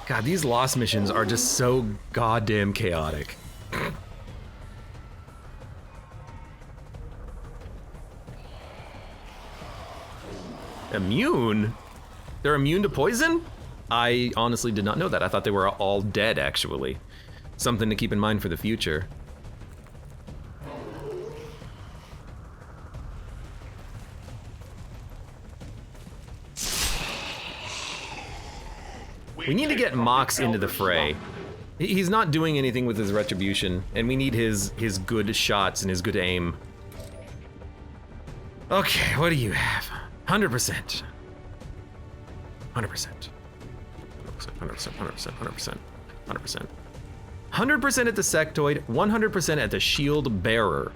God, these Lost missions are just so goddamn chaotic. Immune? They're immune to poison? I honestly did not know that. I thought they were all dead, actually. Something to keep in mind for the future. We need to get Mox into the fray. He's not doing anything with his retribution, and we need his good shots and his good aim. Okay, what do you have? 100%. 100%. 100%. 100% at the sectoid, 100% at the shield bearer.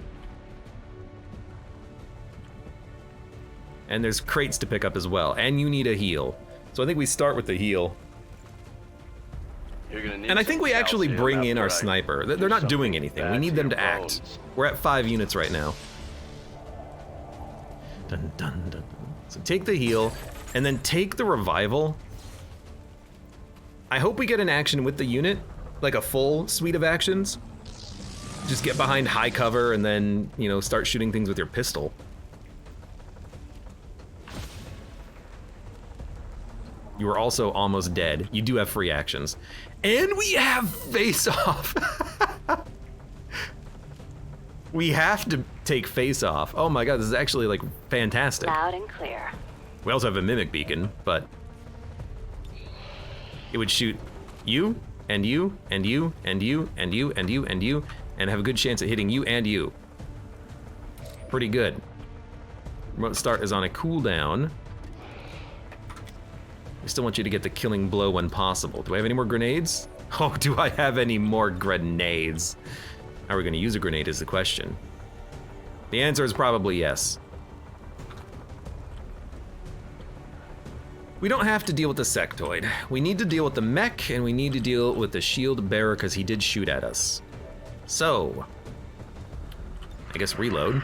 And there's crates to pick up as well, and you need a heal. So I think we start with the heal. You're gonna need And I think we actually bring in our after I sniper. They're do not doing something anything. bad We need to them your to act. bones. We're at 5 units right now. Dun, dun, dun. So take the heal, and then take the revival. I hope we get an action with the unit, like a full suite of actions. Just get behind high cover and then, you know, start shooting things with your pistol. You are also almost dead. You do have free actions. And we have face off. We have to take face off. Oh my god, this is actually like fantastic. Loud and clear. We also have a mimic beacon, but it would shoot you and you and you and you and you and you and you and have a good chance at hitting you and you. Pretty good. Remote start is on a cooldown. I still want you to get the killing blow when possible. Do I have any more grenades? Oh, do I have any more grenades? How are we going to use a grenade is the question. The answer is probably yes. We don't have to deal with the sectoid. We need to deal with the mech, and we need to deal with the shield bearer because he did shoot at us. So, I guess reload.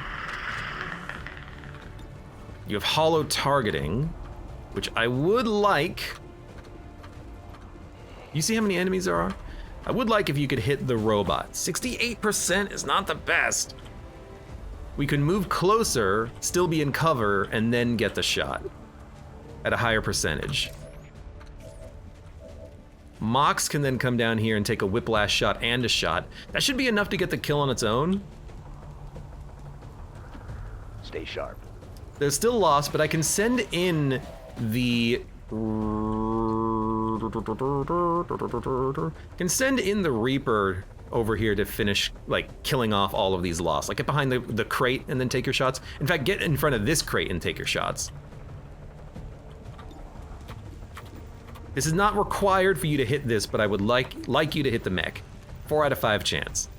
You have hollow targeting, which I would like. You see how many enemies there are? I would like if you could hit the robot. 68% is not the best. We could move closer, still be in cover, and then get the shot at a higher percentage. Mox can then come down here and take a whiplash shot and a shot. That should be enough to get the kill on its own. Stay sharp. They're still lost, but I can send in the... Can send in the Reaper over here to finish, like, killing off all of these lost. Like, get behind the crate and then take your shots. In fact, get in front of this crate and take your shots. This is not required for you to hit this, but I would like you to hit the mech. 4 out of 5 chance.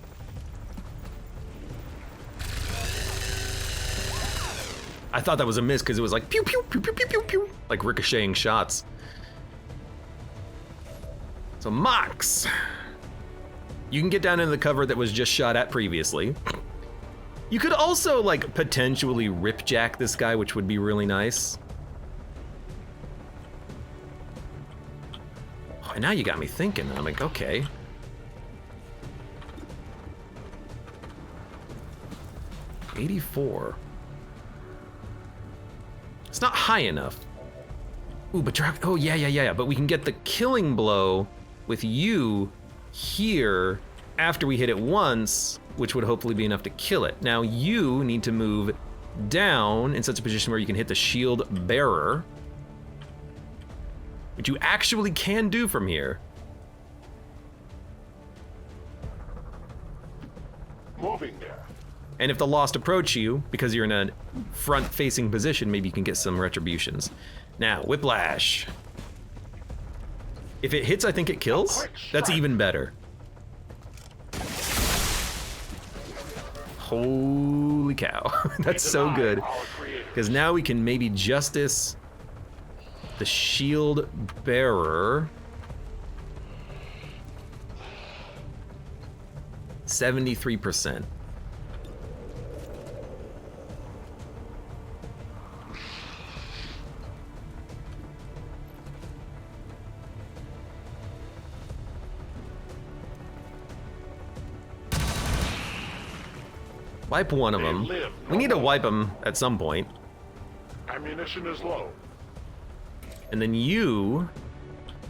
I thought that was a miss because it was like pew pew pew pew pew pew pew, like ricocheting shots. So Mox, you can get down into the cover that was just shot at previously. You could also like potentially ripjack this guy, which would be really nice. Oh, and now you got me thinking. I'm like, okay. $84. It's not high enough. Ooh, but oh yeah. But we can get the killing blow with you here after we hit it once, which would hopefully be enough to kill it. Now you need to move down in such a position where you can hit the shield bearer, which you actually can do from here. Moving there. And if the Lost approach you, because you're in a front-facing position, maybe you can get some retributions. Now, Whiplash. If it hits, I think it kills. That's even better. Holy cow. That's so good. Because now we can maybe Justice the Shield Bearer. 73%. Wipe one of them. We need to wipe them at some point. Ammunition is low. And then you...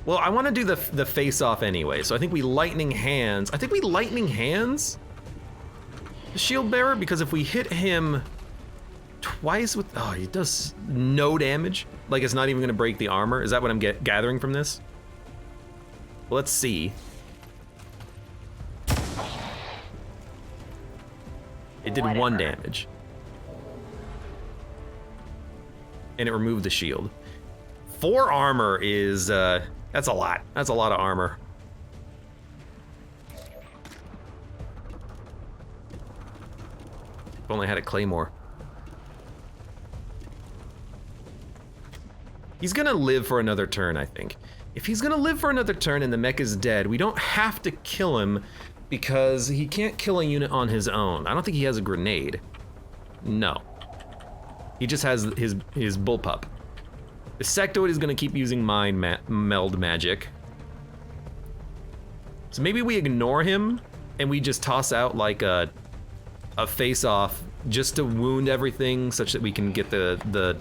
Well, I want to do the face-off anyway, so I think we Lightning Hands. I think we Lightning Hands the Shield Bearer, because if we hit him twice with... Oh, he does no damage. Like, it's not even going to break the armor. Is that what I'm gathering from this? Well, let's see. It did 1 damage. And it removed the shield. 4 armor is, that's a lot. That's a lot of armor. If only I had a claymore. He's gonna live for another turn, I think. If he's gonna live for another turn and the mech is dead, we don't have to kill him because he can't kill a unit on his own. I don't think he has a grenade. No. He just has his bullpup. The sectoid is gonna keep using mind meld magic. So maybe we ignore him and we just toss out like a face-off just to wound everything such that we can get the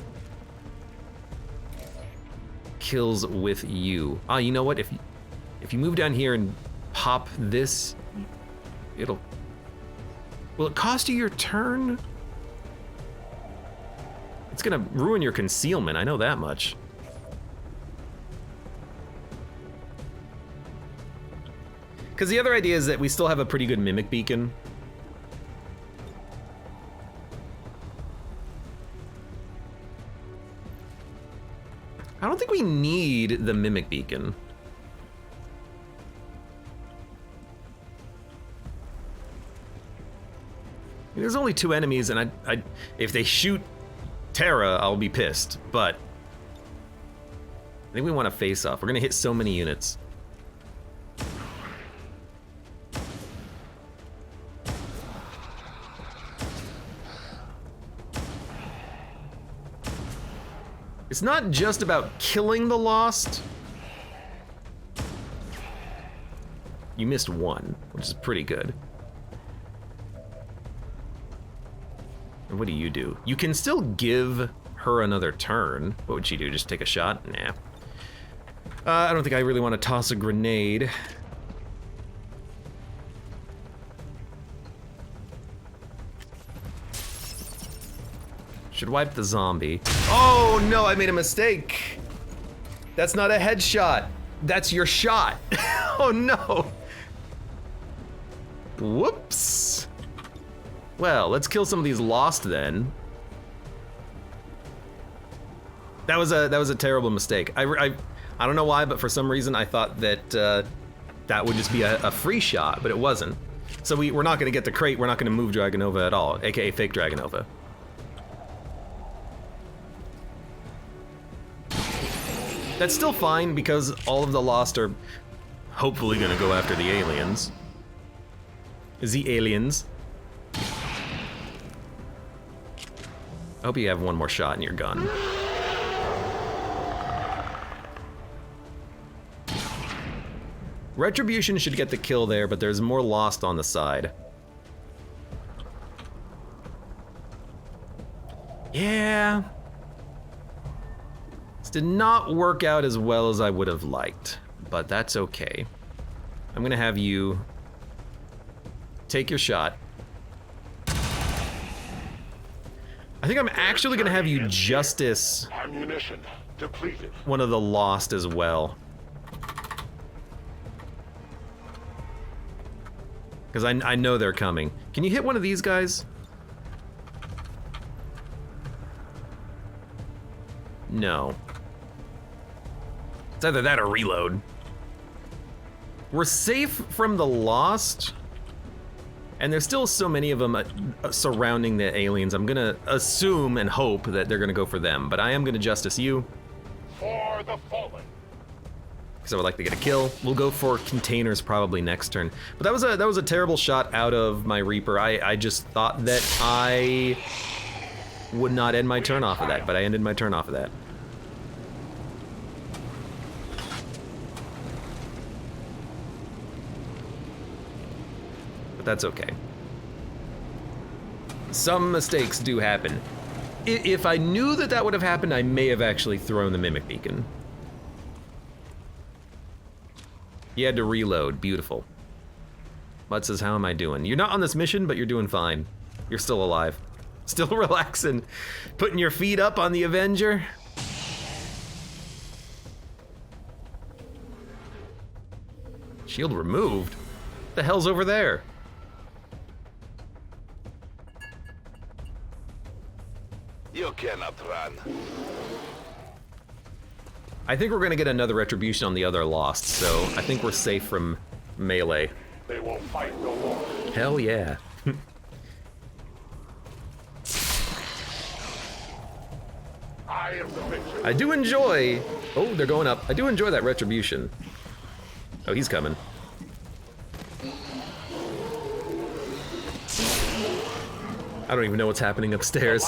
kills with you. Ah, you know what? If you move down here and pop this, it'll... Will it cost you your turn? It's gonna ruin your concealment, I know that much. Because the other idea is that we still have a pretty good mimic beacon. I don't think we need the mimic beacon. There's only 2 enemies, and I if they shoot Terra, I'll be pissed, but I think we want to face off. We're gonna hit so many units. It's not just about killing the Lost. You missed 1, which is pretty good. And what do? You can still give her another turn. What would she do? Just take a shot? Nah. I don't think I really want to toss a grenade. Should wipe the zombie. Oh no, I made a mistake. That's not a headshot. That's your shot. Oh no. Whoops. Well, let's kill some of these Lost then. That was a terrible mistake. I don't know why, but for some reason I thought that that would just be a free shot, but it wasn't. So we're not gonna get the crate, we're not gonna move Dragonova at all, aka fake Dragonova. That's still fine because all of the Lost are hopefully gonna go after the aliens. The aliens. I hope you have one more shot in your gun. Retribution should get the kill there, but there's more Lost on the side. Yeah. This did not work out as well as I would have liked, but that's okay. I'm gonna have you take your shot. I think I'm actually gonna have you justice Ammunition depleted. one of the Lost as well. Because I know they're coming. Can you hit one of these guys? No. It's either that or reload. We're safe from the Lost, and there's still so many of them surrounding the aliens. I'm gonna assume and hope that they're gonna go for them, but I am gonna justice you. For the fallen. Because I would like to get a kill. We'll go for containers probably next turn. But that was a terrible shot out of my Reaper. I just thought that I would not end my turn off of that, but I ended my turn off of that. But that's okay. Some mistakes do happen. If I knew that that would have happened, I may have actually thrown the Mimic Beacon. You had to reload. Beautiful. Bud says, how am I doing? You're not on this mission, but you're doing fine. You're still alive. Still relaxing. Putting your feet up on the Avenger. Shield removed? What the hell's over there? You cannot run. I think we're gonna get another retribution on the other Lost, so I think we're safe from melee. They will fight no more. Hell yeah. I am the victor. I do enjoy... Oh, they're going up. I do enjoy that retribution. Oh, he's coming. I don't even know what's happening upstairs.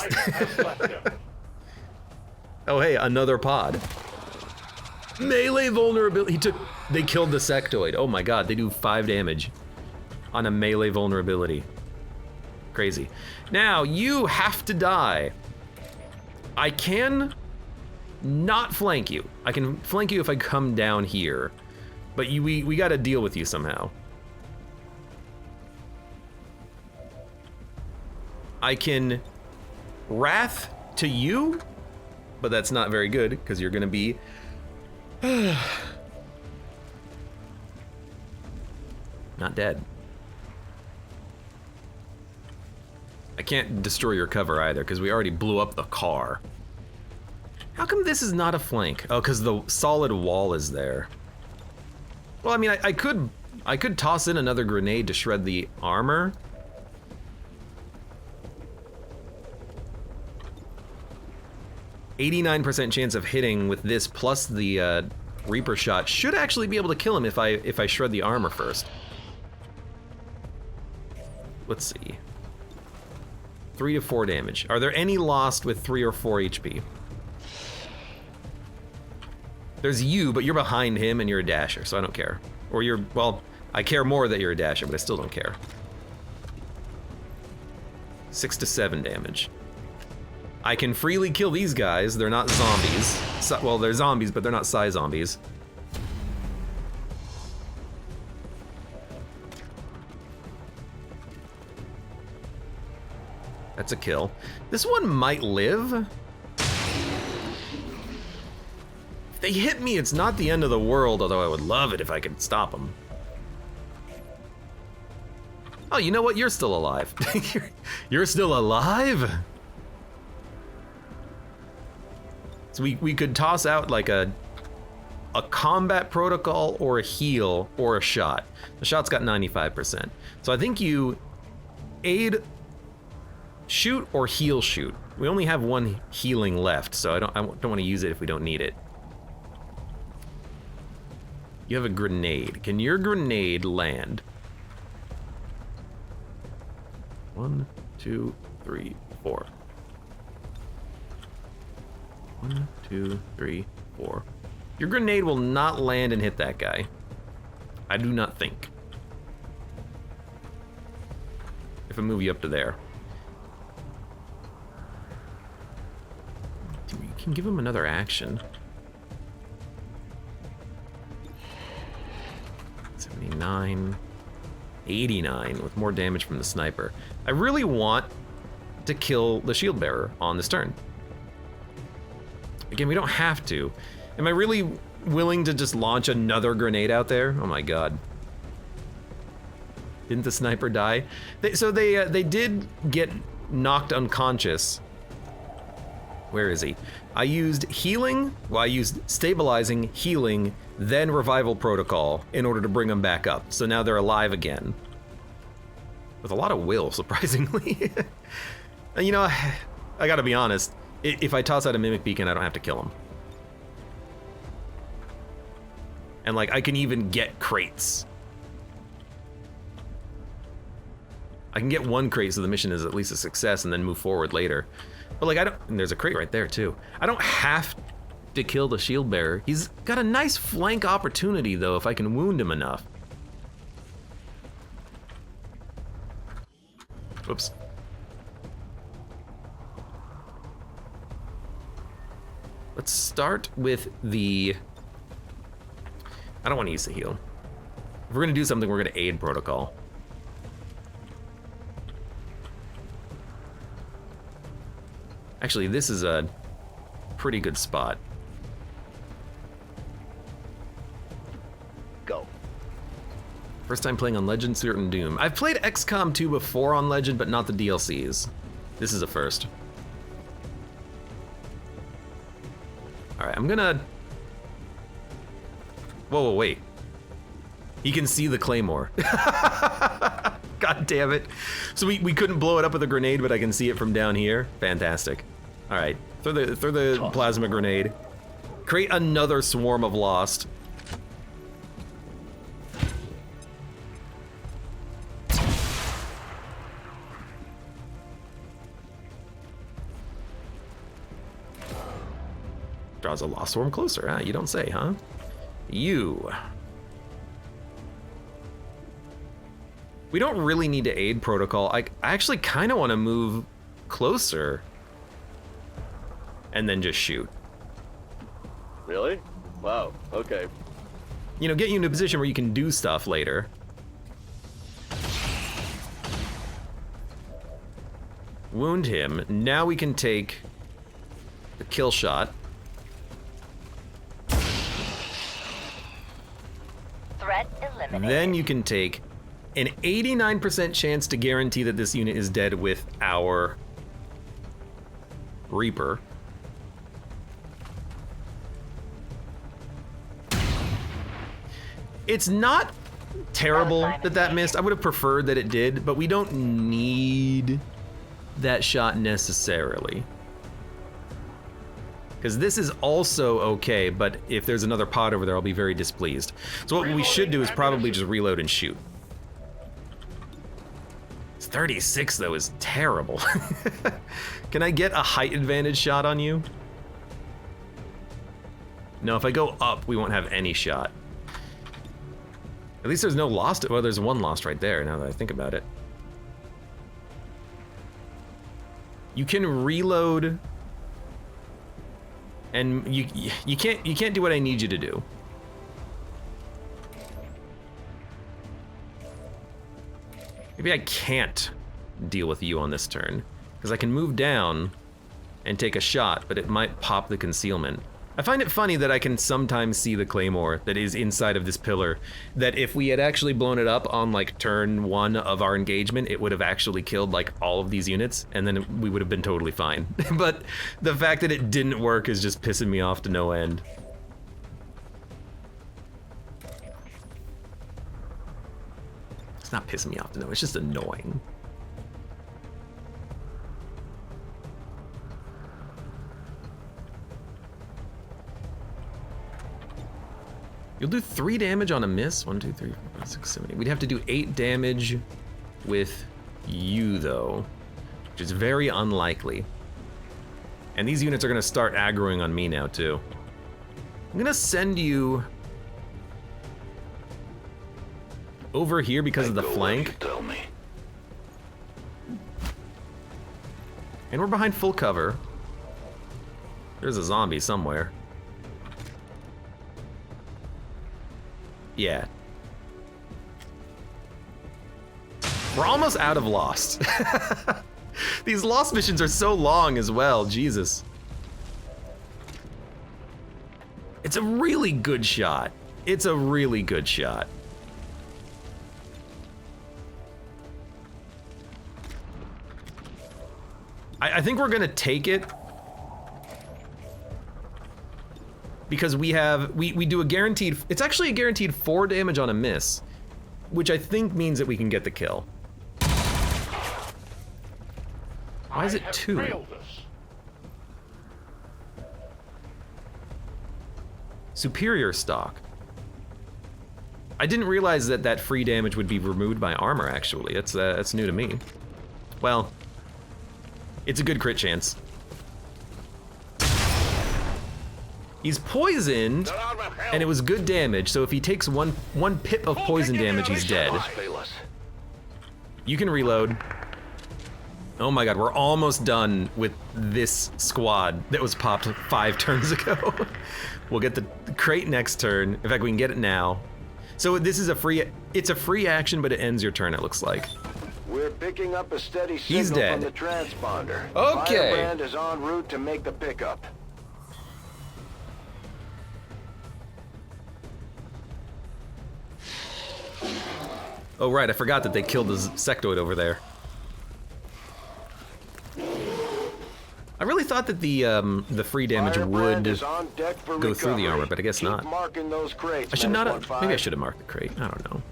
Oh, hey, another pod. Melee vulnerability. They killed the sectoid. Oh my god, they do 5 damage on a melee vulnerability. Crazy. Now, you have to die. I can not flank you. I can flank you if I come down here, but we got to deal with you somehow. I can wrath to you, but that's not very good because you're going to be not dead. I can't destroy your cover either because we already blew up the car. How come this is not a flank? Oh, because the solid wall is there. Well, I mean, I could toss in another grenade to shred the armor. 89% chance of hitting with this plus the Reaper shot should actually be able to kill him if I shred the armor first. Let's see. 3 to 4 damage. Are there any lost with 3 or 4 HP? There's you, but you're behind him and you're a dasher, so I don't care. Or you're, well, I care more that you're a dasher, but I still don't care. 6 to 7 damage. I can freely kill these guys. They're not zombies. Well, they're zombies, but they're not psi zombies. That's a kill. This one might live. If they hit me, it's not the end of the world, although I would love it if I could stop them. Oh, you know what? You're still alive. You're still alive? So we could toss out like a combat protocol or a heal or a shot. The shot's got 95%. So I think you aid, shoot, or heal shoot. We only have one healing left, so I don't want to use it if we don't need it. You have a grenade. Can your grenade land? 1, 2, 3, 4. 1, 2, 3, 4. Your grenade will not land and hit that guy. I do not think. If I move you up to there. You can give him another action. 79, 89 with more damage from the sniper. I really want to kill the shield bearer on this turn. Again, we don't have to. Am I really willing to just launch another grenade out there? Oh my god. Didn't the sniper die? They did get knocked unconscious. Where is he? I used healing, well, I used stabilizing, healing, then revival protocol in order to bring them back up. So now they're alive again. With a lot of will, surprisingly. You know, I gotta be honest. If I toss out a Mimic Beacon, I don't have to kill him. And like, I can even get crates. I can get one crate so the mission is at least a success and then move forward later. But like, and there's a crate right there too. I don't have to kill the shield bearer. He's got a nice flank opportunity though, if I can wound him enough. Whoops. Let's start with the... I don't want to use the heal. If we're going to do something, we're going to aid protocol. Actually, this is a pretty good spot. Go. First time playing on Legend, Certain Doom. I've played XCOM 2 before on Legend, but not the DLCs. This is a first. Alright, I'm gonna... Whoa, wait. He can see the claymore. God damn it. So we couldn't blow it up with a grenade, but I can see it from down here. Fantastic. Alright, throw the plasma grenade. Create another swarm of Lost. Draws a Lost Swarm closer, huh? You don't say, huh? You. We don't really need to aid protocol. I actually kind of want to move closer and then just shoot. Really? Wow, okay. You know, get you into a position where you can do stuff later. Wound him. Now we can take the kill shot. Threat eliminated. Then you can take an 89% chance to guarantee that this unit is dead with our Reaper. It's not terrible that that missed. I would have preferred that it did, but we don't need that shot necessarily. Because this is also okay, but if there's another pod over there, I'll be very displeased. So what we should do is probably just reload and shoot. 36 though is terrible. Can I get a height advantage shot on you? No, if I go up, we won't have any shot. At least there's no lost. Well, there's one lost right there, now that I think about it. You can reload, and you can't do what I need you to do. Maybe I can't deal with you on this turn, because I can move down and take a shot, but it might pop the concealment. I find it funny that I can sometimes see the claymore that is inside of this pillar, that if we had actually blown it up on like turn 1 of our engagement, it would have actually killed like all of these units, and then we would have been totally fine. But the fact that it didn't work is just pissing me off to no end. It's not pissing me off to no, it's just annoying. You'll do 3 damage on a miss. 1, 2, 3, 4, 5, 6, 7, 8. We'd have to do 8 damage with you, though, which is very unlikely. And these units are gonna start aggroing on me now, too. I'm gonna send you over here because of the flank. Tell me. And we're behind full cover. There's a zombie somewhere. Yeah. We're almost out of Lost. These Lost missions are so long as well, Jesus. It's a really good shot. It's a really good shot. I think we're gonna take it. Because we do a guaranteed, it's actually a guaranteed 4 damage on a miss, which I think means that we can get the kill. Why is it 2? Superior stock. I didn't realize that that free damage would be removed by armor, actually. That's new to me. Well, it's a good crit chance. He's poisoned, and it was good damage, so if he takes one pip of poison damage, he's dead. You can reload. Oh my god, we're almost done with this squad that was popped 5 turns ago. We'll get the crate next turn. In fact, we can get it now. So this is it's a free action, but it ends your turn, it looks like. We're picking up a steady He's signal dead. from the transponder. Okay. Firebrand is en route to make the pickup. Oh right, I forgot that they killed the sectoid over there. I really thought that the free damage would go through the armor, but I guess not. Marking those crates, I should not have, 15. maybe I should have marked the crate, I don't know.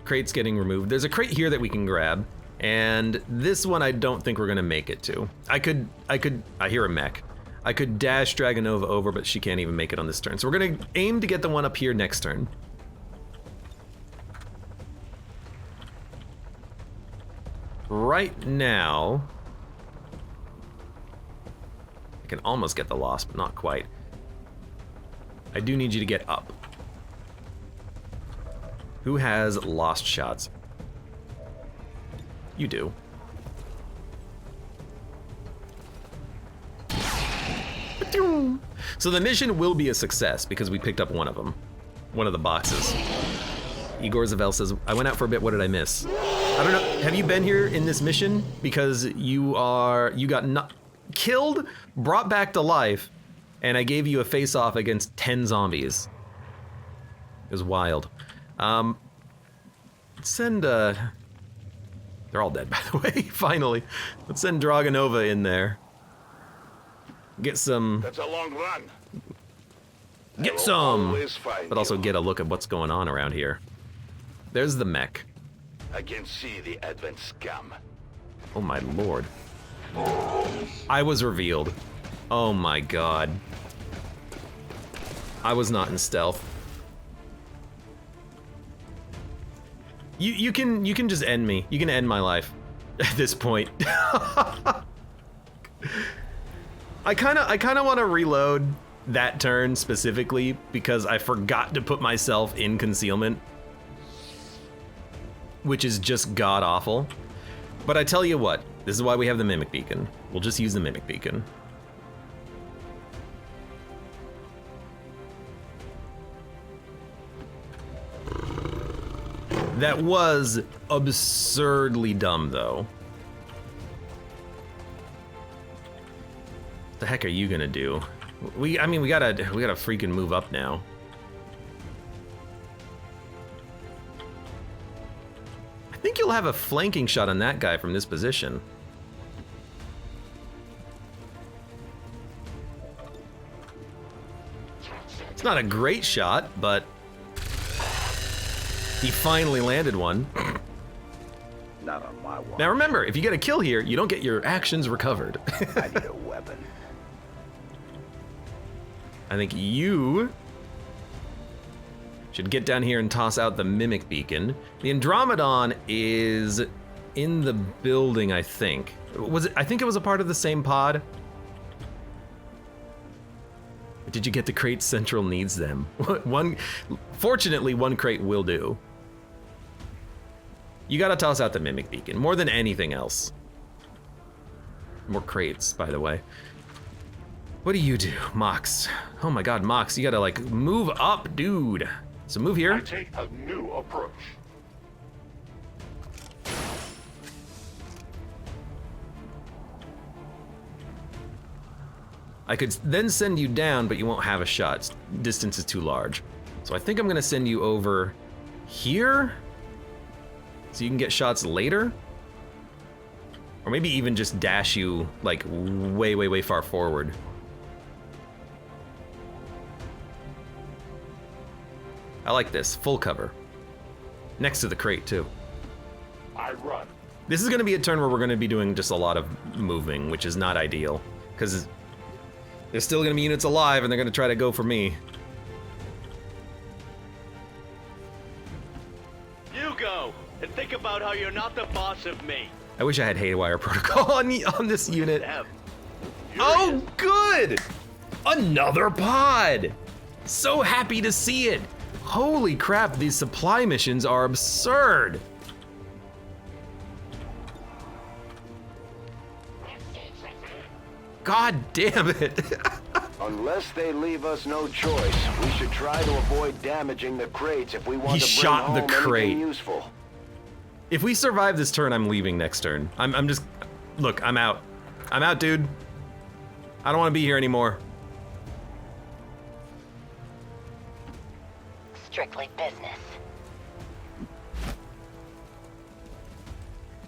Crate's getting removed. There's a crate here that we can grab, and this one I don't think we're gonna make it to. I hear a mech. I could dash Dragonova over, but she can't even make it on this turn. So we're gonna aim to get the one up here next turn. Right now, I can almost get the loss, but not quite. I do need you to get up. Who has lost shots? You do. So the mission will be a success because we picked up one of them. One of the boxes. Igor Zavel says, I went out for a bit, what did I miss? I don't know, have you been here in this mission? Because you got killed, brought back to life, and I gave you a face-off against 10 zombies. It was wild. Let's send, they're all dead, by the way, finally. Let's send Dragonova in there. Get some... That's a long run. Get some! But also get a look at what's going on around here. There's the mech. I can see the advent scum. Oh my lord. I was revealed. Oh my god. I was not in stealth. You can just end me. You can end my life at this point. I kinda wanna reload that turn specifically because I forgot to put myself in concealment, which is just god awful. But I tell you what, this is why we have the Mimic Beacon. We'll just use the Mimic Beacon. That was absurdly dumb, though. What the heck are you gonna do? I mean, we gotta freaking move up now. I think you'll have a flanking shot on that guy from this position. It's not a great shot, but he finally landed one. Not on my watch. Now remember, if you get a kill here, you don't get your actions recovered. I need a weapon. I think you should get down here and toss out the Mimic Beacon. The Andromedon is in the building, I think. Was it? I think it was a part of the same pod. Did you get the crate? Central needs them. Fortunately, one crate will do. You gotta toss out the Mimic Beacon, more than anything else. More crates, by the way. What do you do, Mox? Oh my god, Mox, you gotta like move up, dude. So move here. I take a new approach. I could then send you down, but you won't have a shot. Distance is too large. So I think I'm gonna send you over here, so you can get shots later. Or maybe even just dash you like way, way, way far forward. I like this, full cover. Next to the crate too. I run. This is gonna be a turn where we're gonna be doing just a lot of moving, which is not ideal, because there's still gonna be units alive and they're gonna try to go for me. You go, and think about how you're not the boss of me. I wish I had Haywire Protocol on this unit. Oh, good! Another pod! So happy to see it! Holy crap, these supply missions are absurd! God damn it! Unless they leave us no choice, we should try to avoid damaging the crates if we want He to bring shot home the crate. anything useful. If we survive this turn, I'm leaving next turn. I'm just... Look, I'm out. I'm out, dude. I don't want to be here anymore. Strictly business.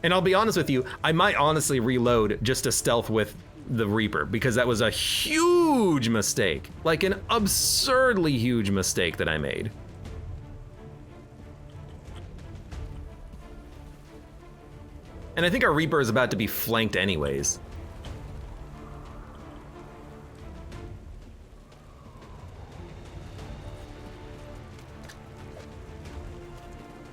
And I'll be honest with you, I might honestly reload just to stealth with the Reaper, because that was a huge mistake. Like an absurdly huge mistake that I made. And I think our Reaper is about to be flanked anyways.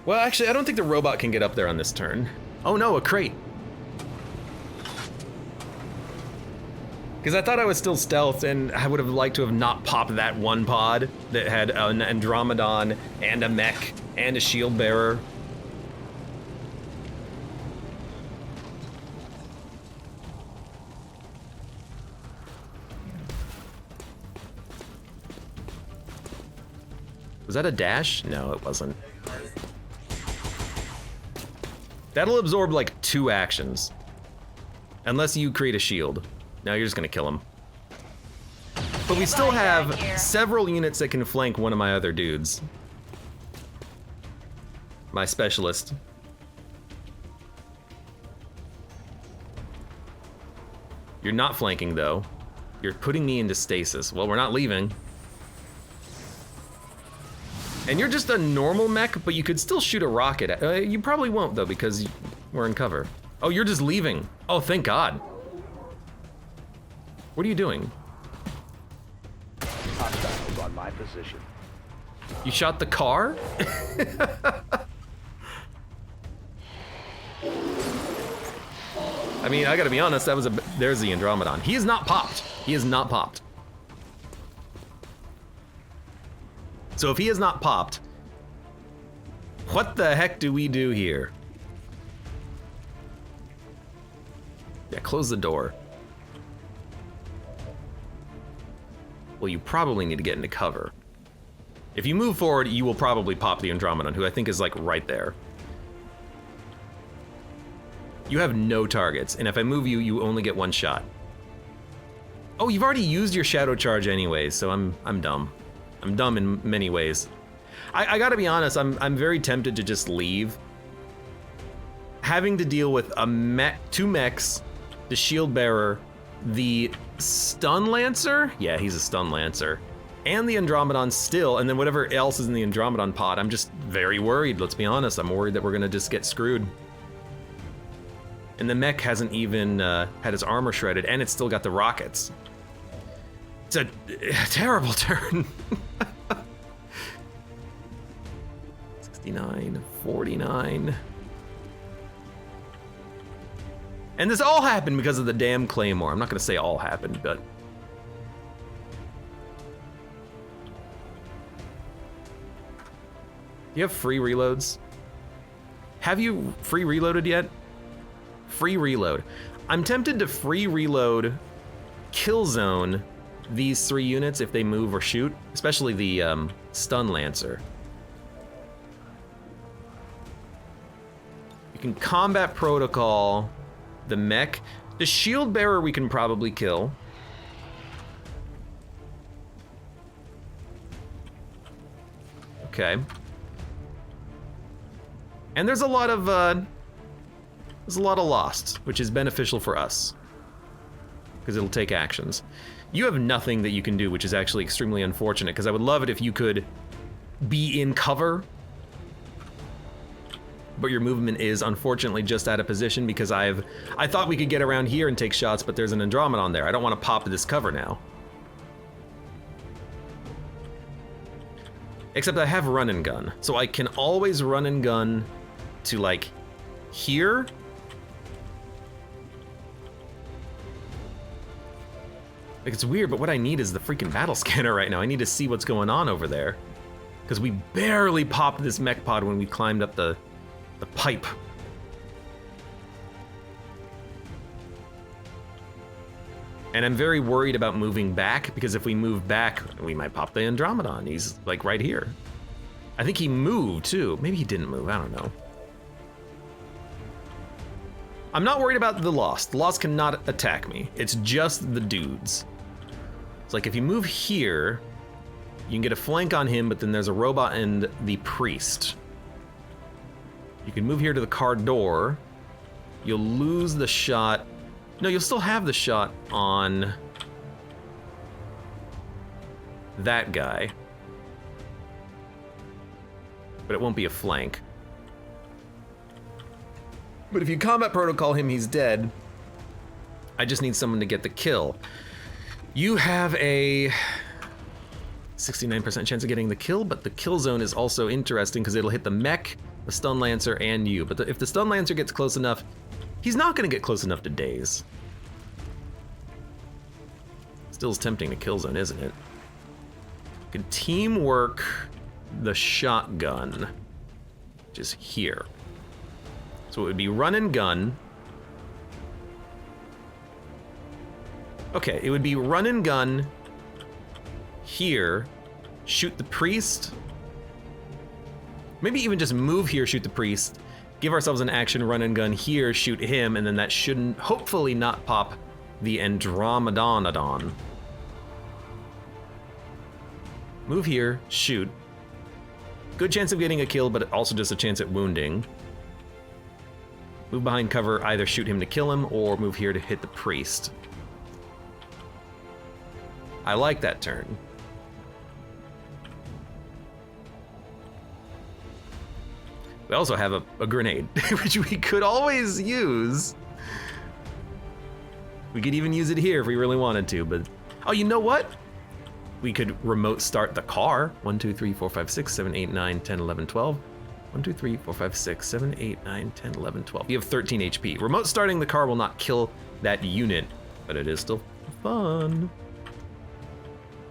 Well, actually, I don't think the robot can get up there on this turn. Oh no, a crate. Because I thought I was still stealthed, and I would have liked to have not popped that one pod that had an Andromedon and a mech and a shield bearer. Was that a dash? No, it wasn't. That'll absorb like 2 actions. Unless you create a shield. Now you're just gonna kill him. But we still have several units that can flank one of my other dudes. My specialist. You're not flanking though. You're putting me into stasis. Well, we're not leaving. And you're just a normal mech, but you could still shoot a rocket at, you probably won't though, because we're in cover. Oh, you're just leaving. Oh, thank God. What are you doing? Hostiles on my position. You shot the car? I mean, I gotta be honest, there's the Andromedon. He is not popped. He is not popped. So if he is not popped, what the heck do we do here? Yeah, close the door. Well, you probably need to get into cover. If you move forward, you will probably pop the Andromedon, who I think is like right there. You have no targets, and if I move you, you only get 1 shot. Oh, you've already used your shadow charge anyways, so I'm dumb. I'm dumb in many ways. I gotta be honest, I'm very tempted to just leave. Having to deal with a 2 mechs, the shield bearer, the stun lancer? Yeah, he's a stun lancer. And the Andromedon still, and then whatever else is in the Andromedon pod. I'm just very worried, let's be honest. I'm worried that we're gonna just get screwed. And the mech hasn't even had his armor shredded, and it's still got the rockets. It's a terrible turn. 69, 49. And this all happened because of the damn Claymore. I'm not gonna say all happened, but. You have free reloads? Have you free reloaded yet? Free reload. I'm tempted to free reload kill zone these 3 units if they move or shoot, especially the stun lancer. You can combat protocol the mech. The shield bearer we can probably kill. Okay. And there's a lot of lost, which is beneficial for us because it'll take actions. You have nothing that you can do, which is actually extremely unfortunate, because I would love it if you could be in cover, but your movement is unfortunately just out of position because I thought we could get around here and take shots, but there's an Andromedon there. I don't want to pop this cover now. Except I have run and gun, so I can always run and gun to like here. Like, it's weird, but what I need is the freaking battle scanner right now. I need to see what's going on over there. Because we barely popped this mech pod when we climbed up the pipe. And I'm very worried about moving back, because if we move back, we might pop the Andromedon. He's like right here. I think he moved too. Maybe he didn't move, I don't know. I'm not worried about the Lost. The Lost cannot attack me. It's just the dudes. It's like if you move here, you can get a flank on him, but then there's a robot and the priest. You can move here to the car door. You'll lose the shot. No, you'll still have the shot on that guy. But it won't be a flank. But if you combat protocol him, he's dead. I just need someone to get the kill. You have a 69% chance of getting the kill, but the kill zone is also interesting because it'll hit the mech, the stun lancer, and you. But if the stun lancer gets close enough, he's not going to get close enough to daze. Still is tempting to kill zone, isn't it? You can teamwork the shotgun, which is here. So it would be run and gun. Okay, it would be run and gun here, shoot the priest, Maybe even just move here, shoot the priest, give ourselves an action run and gun here, shoot him, and then that shouldn't, hopefully not pop the Andromedonodon. Move here, shoot. Good chance of getting a kill, but also just a chance at wounding. Move behind cover, either shoot him to kill him, or move here to hit the priest. I like that turn. We also have a grenade, which we could always use. We could even use it here if we really wanted to, but... Oh, you know what? We could remote start the car. 1, 2, 3, 4, 5, 6, 7, 8, 9, 10, 11, 12. 1, 2, 3, 4, 5, 6, 7, 8, 9, 10, 11, 12. You have 13 HP. Remote starting the car will not kill that unit, but it is still fun.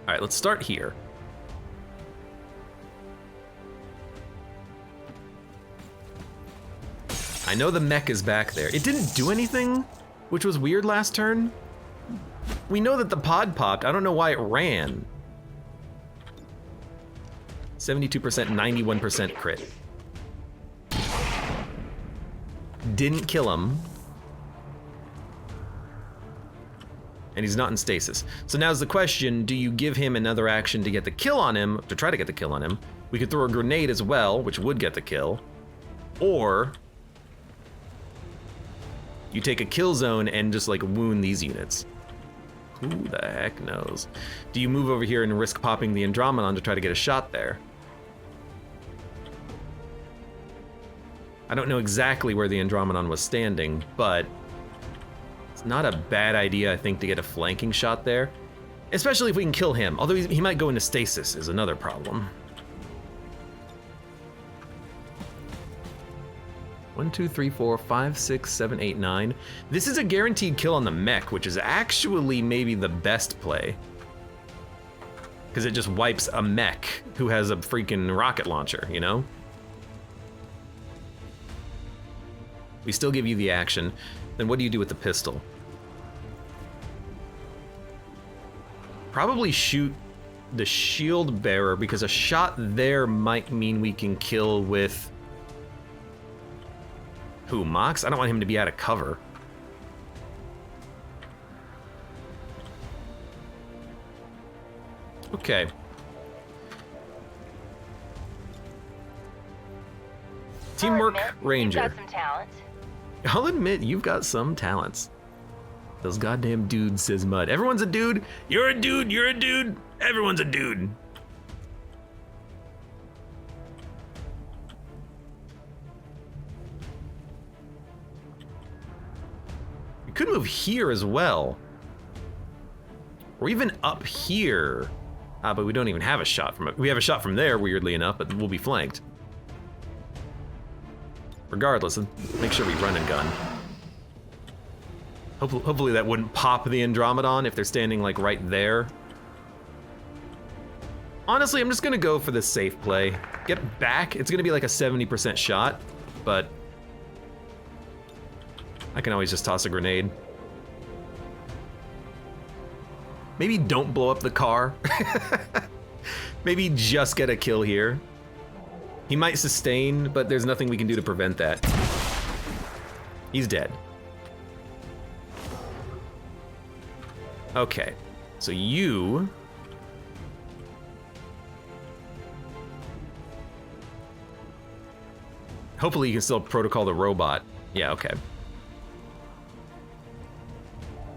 All right, let's start here. I know the mech is back there. It didn't do anything, which was weird last turn. We know that the pod popped. I don't know why it ran. 72%, 91% crit. Didn't kill him. And he's not in stasis. So now's the question, do you give him another action to get the kill on him, to try to get the kill on him? We could throw a grenade as well, which would get the kill. Or you take a kill zone and just like wound these units. Who the heck knows? Do you move over here and risk popping the Andromedon to try to get a shot there? I don't know exactly where the Andromedon was standing, but it's not a bad idea, I think, to get a flanking shot there. Especially if we can kill him. Although he might go into stasis is another problem. 1, 2, 3, 4, 5, 6, 7, 8, 9. This is a guaranteed kill on the mech, which is actually maybe the best play. Because it just wipes a mech who has a freaking rocket launcher, you know? We still give you the action. Then what do you do with the pistol? Probably shoot the shield bearer, because a shot there might mean we can kill with... Who, Mox? I don't want him to be out of cover. Okay. Teamwork Ranger. You've got some talent. I'll admit, you've got some talents. Those goddamn dudes, says Mud. Everyone's a dude. You're a dude. You're a dude. Everyone's a dude. We could move here as well. Or even up here. But we don't even have a shot from it. We have a shot from there, weirdly enough, but we'll be flanked. Regardless, make sure we run and gun. Hopefully that wouldn't pop the Andromedon if they're standing like right there. Honestly, I'm just gonna go for the safe play. Get back, it's gonna be like a 70% shot, but I can always just toss a grenade. Maybe don't blow up the car. Maybe just get a kill here. He might sustain, but there's nothing we can do to prevent that. He's dead. Okay, so you... Hopefully you can still protocol the robot. Yeah, okay.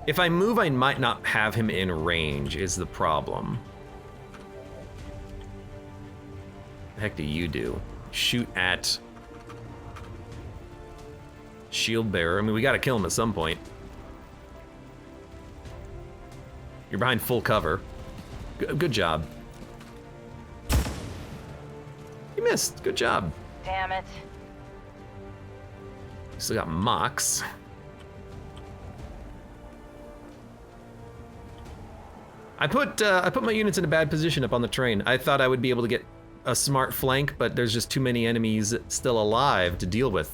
If I move, I might not have him in range, is the problem. The heck do you do? Shoot at shield bearer. I mean, we gotta kill him at some point. You're behind full cover. Good job. You missed. Good job. Damn it. Still got Mox. I put my units in a bad position up on the train. I thought I would be able to get a smart flank, but there's just too many enemies still alive to deal with.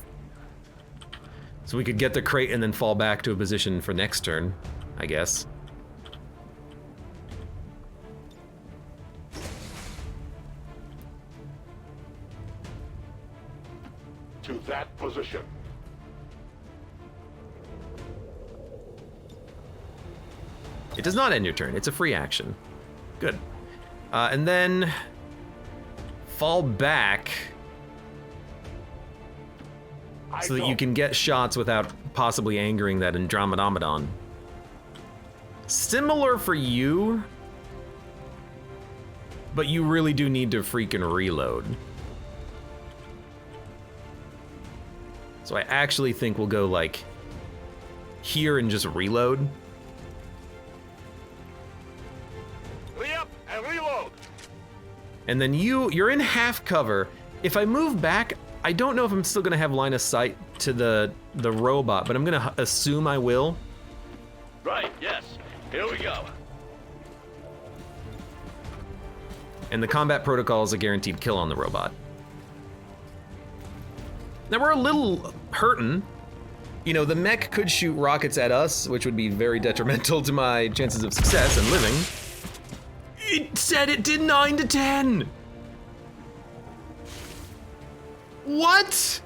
So we could get the crate and then fall back to a position for next turn, I guess. to that position. It does not end your turn. It's a free action. Good. And then fall back so that you can get shots without possibly angering that Andromedomedon. Similar for you, but you really do need to freaking reload. So I actually think we'll go like here and just reload. Re-up and reload. And then you're in half cover. If I move back, I don't know if I'm still gonna have line of sight to the robot, but I'm gonna assume I will. Right, yes. Here we go. And the combat protocol is a guaranteed kill on the robot. Now we're a little hurtin'. You know, the mech could shoot rockets at us, which would be very detrimental to my chances of success and living. It said it did 9 to 10. What?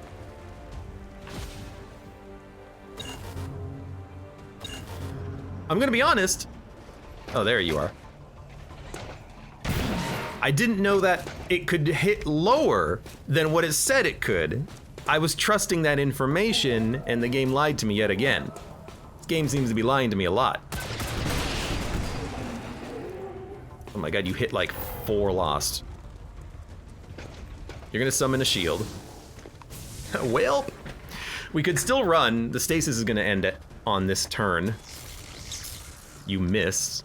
I'm gonna be honest. Oh, there you are. I didn't know that it could hit lower than what it said it could. I was trusting that information, and the game lied to me yet again. This game seems to be lying to me a lot. Oh my god, you hit like 4 lost. You're gonna summon a shield. Well, we could still run. The stasis is gonna end on this turn. You missed.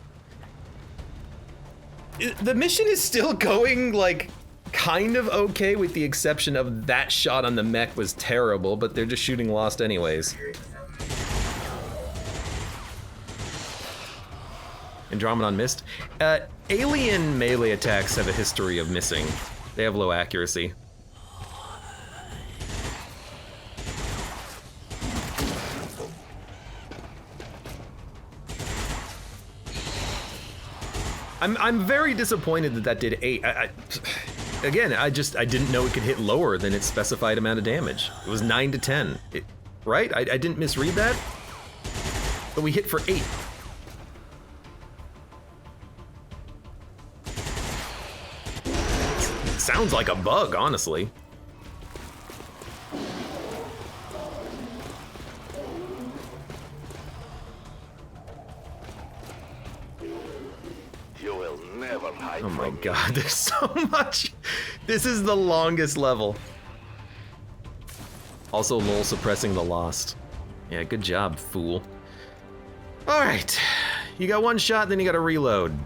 The mission is still going like kind of okay, with the exception of that shot on the mech was terrible, but they're just shooting lost anyways. Andromedon missed. Alien melee attacks have a history of missing. They have low accuracy. I'm very disappointed that did 8. Again, I didn't know it could hit lower than its specified amount of damage. It was 9 to 10, right? I didn't misread that, but we hit for 8. Sounds like a bug, honestly. Oh my god, there's so much. This is the longest level. Also, lol, suppressing the lost. Yeah, good job, fool. All right, you got 1 shot, then you gotta reload.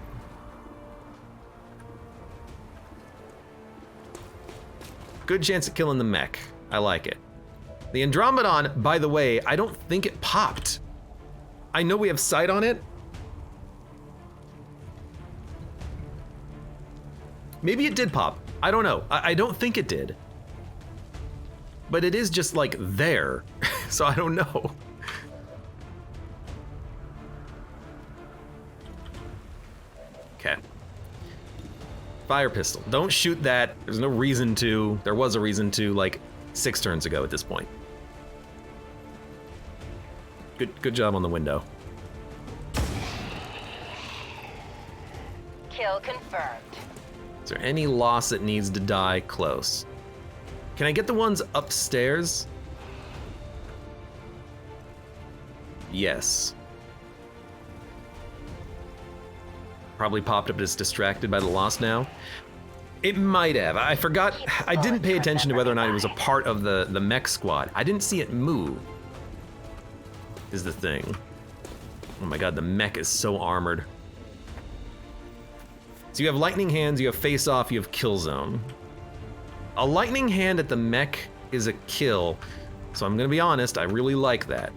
Good chance of killing the mech. I like it. The Andromedon, by the way, I don't think it popped. I know we have sight on it. Maybe it did pop. I don't know. I don't think it did. But it is just like there, so I don't know. Okay. Fire pistol. Don't shoot that. There's no reason to. There was a reason to like 6 turns ago at this point. Good job on the window. Kill confirmed. Is there any loss that needs to die close? Can I get the ones upstairs? Yes. Probably popped up as distracted by the loss now. It might have. I forgot. I didn't pay attention to whether or not it was a part of the mech squad. I didn't see it move, is the thing. Oh my god, the mech is so armored. So you have lightning hands, you have face off, you have kill zone. A lightning hand at the mech is a kill, so I'm gonna be honest, I really like that.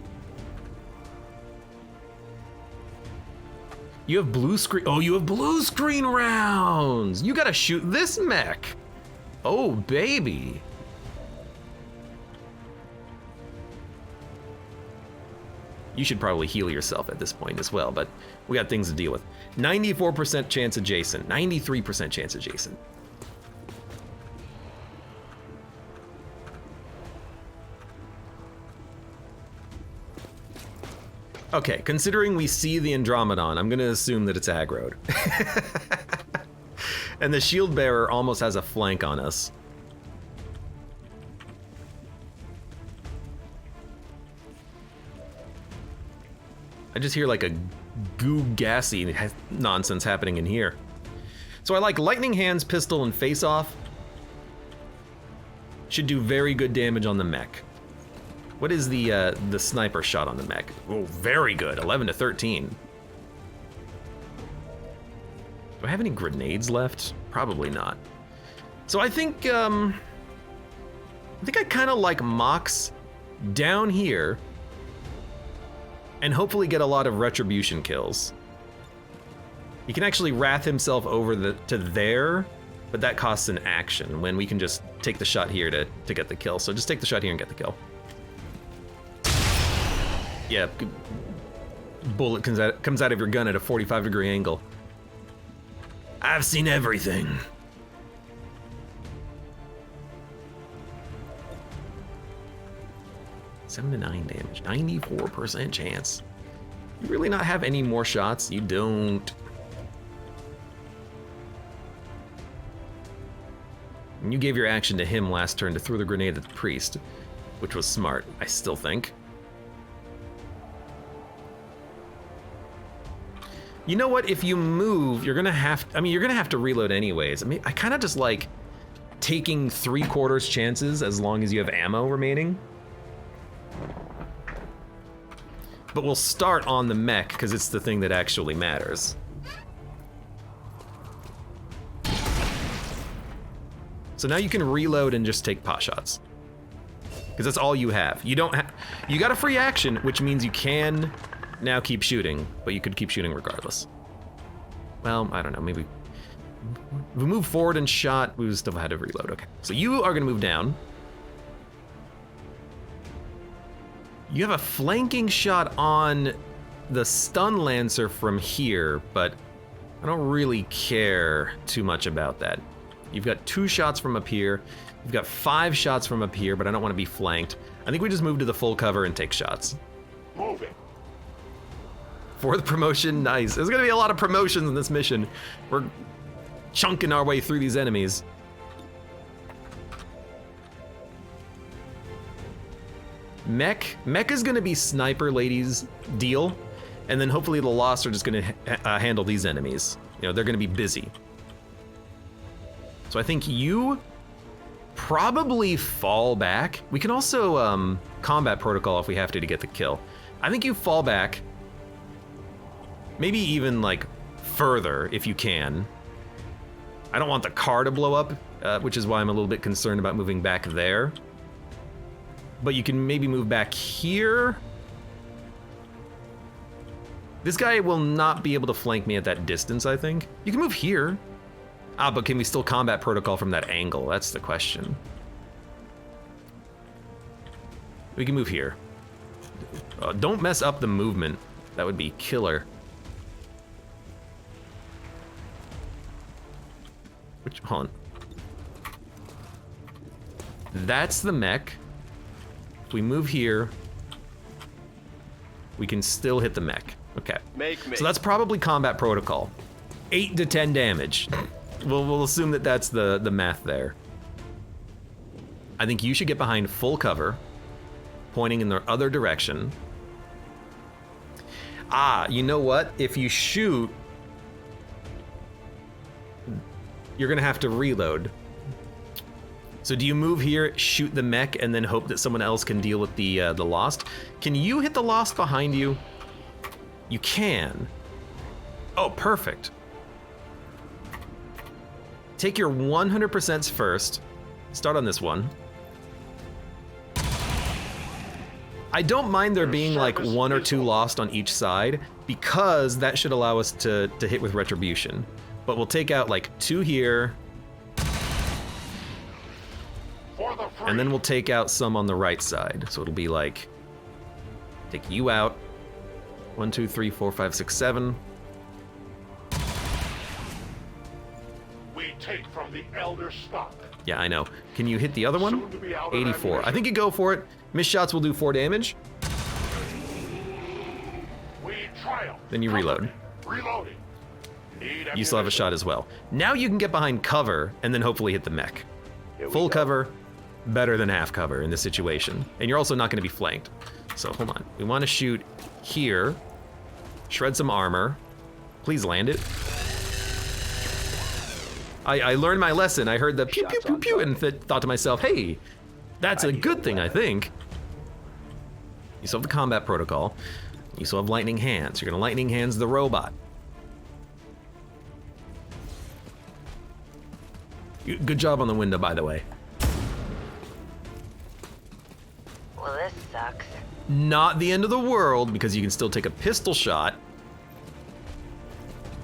You have blue screen. Oh, you have blue screen rounds. You gotta shoot this mech. Oh, baby. You should probably heal yourself at this point as well, but we got things to deal with. 94% chance adjacent, 93% chance adjacent. Okay, considering we see the Andromedon, I'm gonna assume that it's aggroed. And the shield bearer almost has a flank on us. I just hear like a goo gassy nonsense happening in here. So I like lightning hands, pistol, and face off. Should do very good damage on the mech. What is the sniper shot on the mech? Oh, very good, 11 to 13. Do I have any grenades left? Probably not. So I think I kind of like Mox down here and hopefully get a lot of retribution kills. He can actually wrath himself over to there, but that costs an action when we can just take the shot here to get the kill. So just take the shot here and get the kill. Yeah, bullet comes out of your gun at a 45-degree angle. I've seen everything. $7 to 9 damage, 94% chance. You really not have any more shots? You don't. And you gave your action to him last turn to throw the grenade at the priest, which was smart, I still think. You know what? If you move, you're gonna have to reload anyways. I mean, I kind of just like taking 3/4 chances as long as you have ammo remaining. But we'll start on the mech because it's the thing that actually matters. So now you can reload and just take pot shots. Because that's all you have. You got a free action, which means you can now keep shooting, but you could keep shooting regardless. Well, I don't know, maybe if we move forward and shot, we still had to reload. Okay, so you are gonna move down. You have a flanking shot on the stun lancer from here, but I don't really care too much about that. You've got 2 shots from up here. You've got 5 shots from up here, but I don't want to be flanked. I think we just move to the full cover and take shots. Move it. 4th promotion, nice. There's gonna be a lot of promotions in this mission. We're chunking our way through these enemies. Mech is gonna be sniper ladies deal, and then hopefully the Lost are just gonna handle these enemies. You know, they're gonna be busy. So I think you probably fall back. We can also combat protocol if we have to get the kill. I think you fall back, maybe even like further if you can. I don't want the car to blow up, which is why I'm a little bit concerned about moving back there. But you can maybe move back here. This guy will not be able to flank me at that distance, I think. You can move here. Ah, but can we still combat protocol from that angle? That's the question. We can move here. Don't mess up the movement. That would be killer. Hold on. That's the mech. If we move here, we can still hit the mech. Okay. So that's probably combat protocol. 8 to 10 damage. We'll assume that that's the math there. I think you should get behind full cover, pointing in the other direction. Ah, you know what? If you shoot, you're gonna have to reload. So do you move here, shoot the mech, and then hope that someone else can deal with the Lost? Can you hit the Lost behind you? You can. Oh, perfect. Take your 100% first. Start on this one. I don't mind there being like 1 or 2 Lost on each side, because that should allow us to hit with retribution. But we'll take out like 2 here. And then we'll take out some on the right side. So it'll be like, take you out. 1, 2, 3, 4, 5, 6, 7. We take from the elder stock. Yeah, I know. Can you hit the other one? 84. I think you go for it. Missed shots will do 4 damage. then you reload. Reloading. You still have a shot as well. Now you can get behind cover and then hopefully hit the mech. Full cover, better than half cover in this situation. And you're also not going to be flanked. So hold on. We want to shoot here. Shred some armor. Please land it. I learned my lesson. I heard the pew pew pew pew and thought to myself, hey, that's a good thing, I think. You still have the combat protocol. You still have lightning hands. You're going to lightning hands the robot. Good job on the window, by the way. Well, this sucks. Not the end of the world, because you can still take a pistol shot.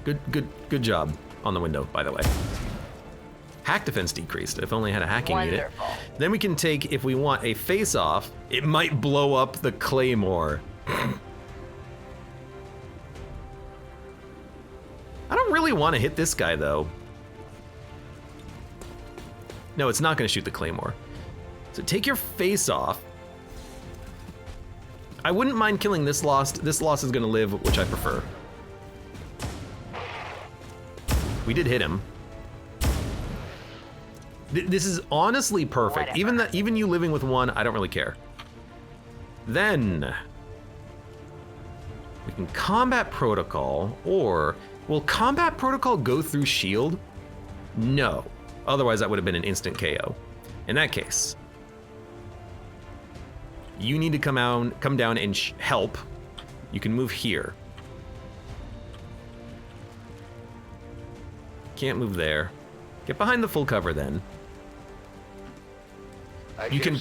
Good job on the window, by the way. Hack defense decreased. If only I had a hacking unit. Then we can take, if we want, a face-off. It might blow up the claymore. I don't really want to hit this guy, though. No, it's not going to shoot the claymore. So take your face off. I wouldn't mind killing this Lost. This Lost is going to live, which I prefer. We did hit him. This is honestly perfect. Even you living with one, I don't really care. Then we can combat protocol, or will combat protocol go through shield? No. Otherwise, that would have been an instant KO. In that case, you need to come down and help. You can move here. Can't move there. Get behind the full cover then. You can.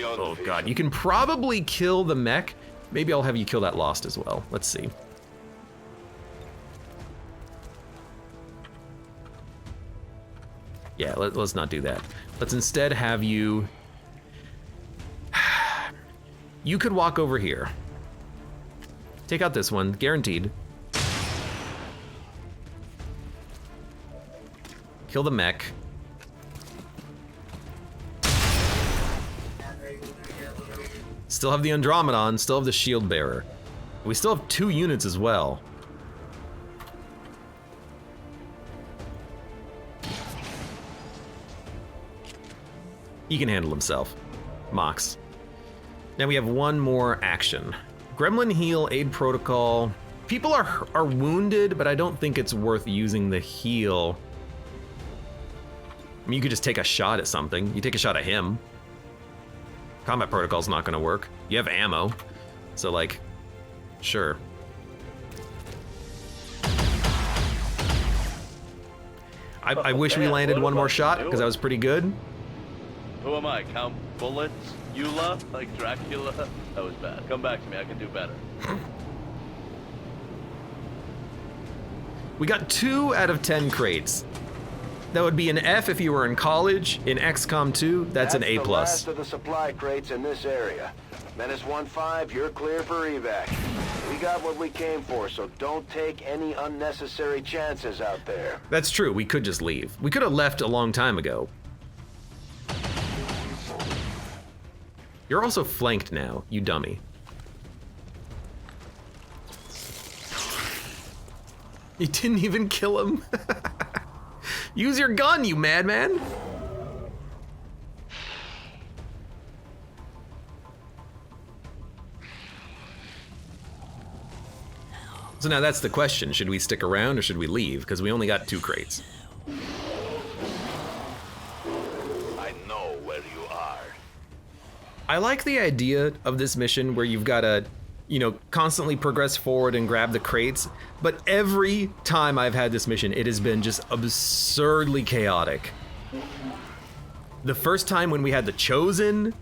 Oh god, you can probably kill the mech. Maybe I'll have you kill that Lost as well. Let's see. Yeah, let's not do that. Let's instead have you... You could walk over here. Take out this one, guaranteed. Kill the mech. Still have the Andromedon, still have the shield bearer. We still have 2 units as well. He can handle himself. Mox. Now we have one more action. Gremlin heal, aid protocol. People are wounded, but I don't think it's worth using the heal. I mean, you could just take a shot at something. You take a shot at him. Combat protocol's not gonna work. You have ammo. So like, sure. I wish we landed one more shot, because that was pretty good. Who am I? Count bullets? Eula? Like Dracula? That was bad. Come back to me, I can do better. We got 2 out of 10 crates. That would be an F if you were in college. In XCOM 2, that's an A+. The last of the supply crates in this area. Menace 1-5, you're clear for evac. We got what we came for, so don't take any unnecessary chances out there. That's true, we could just leave. We could have left a long time ago. You're also flanked now, you dummy. You didn't even kill him. Use your gun, you madman. So now that's the question. Should we stick around or should we leave? Because we only got 2 crates. I know where you are. I like the idea of this mission where you've got to, you know, constantly progress forward and grab the crates, but every time I've had this mission, it has been just absurdly chaotic. The first time when we had the Chosen,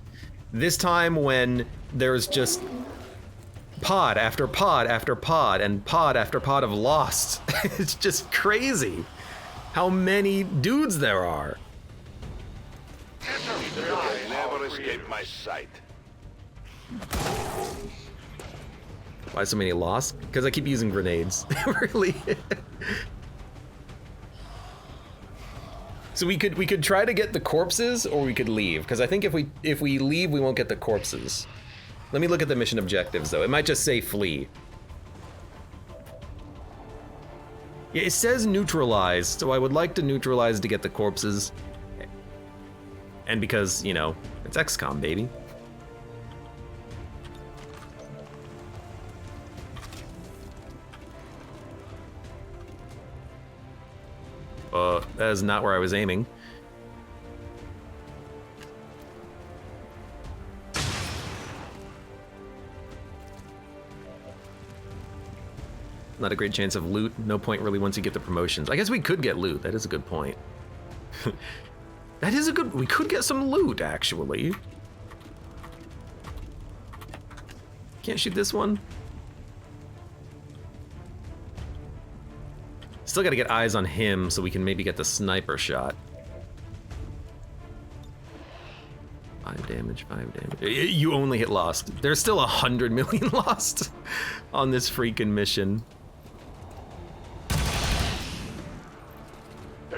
this time when there's just pod after pod after pod and pod after pod of Lost. It's just crazy how many dudes there are. They never escape my sight. Why so many Lost? Because I keep using grenades. Really? So we could try to get the corpses, or we could leave. Because I think if we leave, we won't get the corpses. Let me look at the mission objectives, though. It might just say flee. Yeah, it says neutralize, so I would like to neutralize to get the corpses. And because, you know, it's XCOM, baby. That is not where I was aiming. Not a great chance of loot. No point really once you get the promotions. I guess we could get loot. That is a good point. That is a good... We could get some loot, actually. Can't shoot this one. Still gotta get eyes on him so we can maybe get the sniper shot. 5 damage, 5 damage. You only hit lost. There's still 100 million lost on this freaking mission.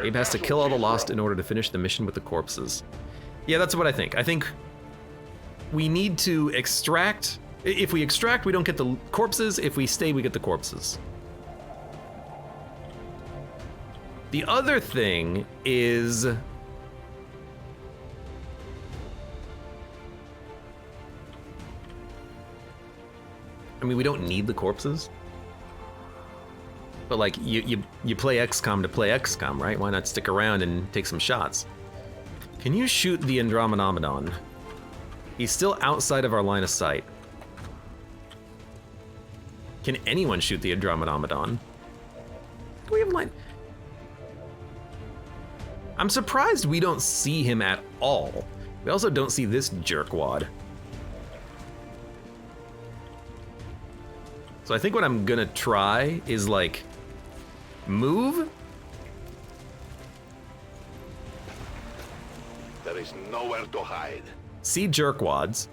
Abe has to kill all the lost in order to finish the mission with the corpses. Yeah, that's what I think. I think we need to extract. If we extract, we don't get the corpses. If we stay, we get the corpses. The other thing is... I mean, we don't need the corpses. But like, you play XCOM to play XCOM, right? Why not stick around and take some shots? Can you shoot the Andromedon? He's still outside of our line of sight. Can anyone shoot the Andromedon? Do we have line? I'm surprised we don't see him at all. We also don't see this jerkwad. So I think what I'm gonna try is like, move? There is nowhere to hide. See jerkwads.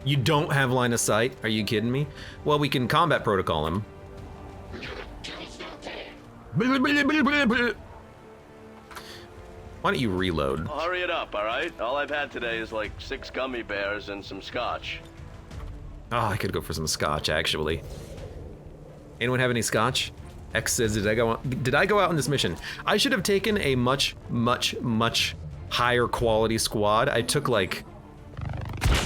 You don't have line of sight? Are you kidding me? Well, we can combat protocol him. Why don't you reload? Well, hurry it up, all right? All I've had today is like 6 gummy bears and some scotch. Oh, I could go for some scotch, actually. Anyone have any scotch? X says, did I go out on this mission? I should have taken a much higher quality squad. I took like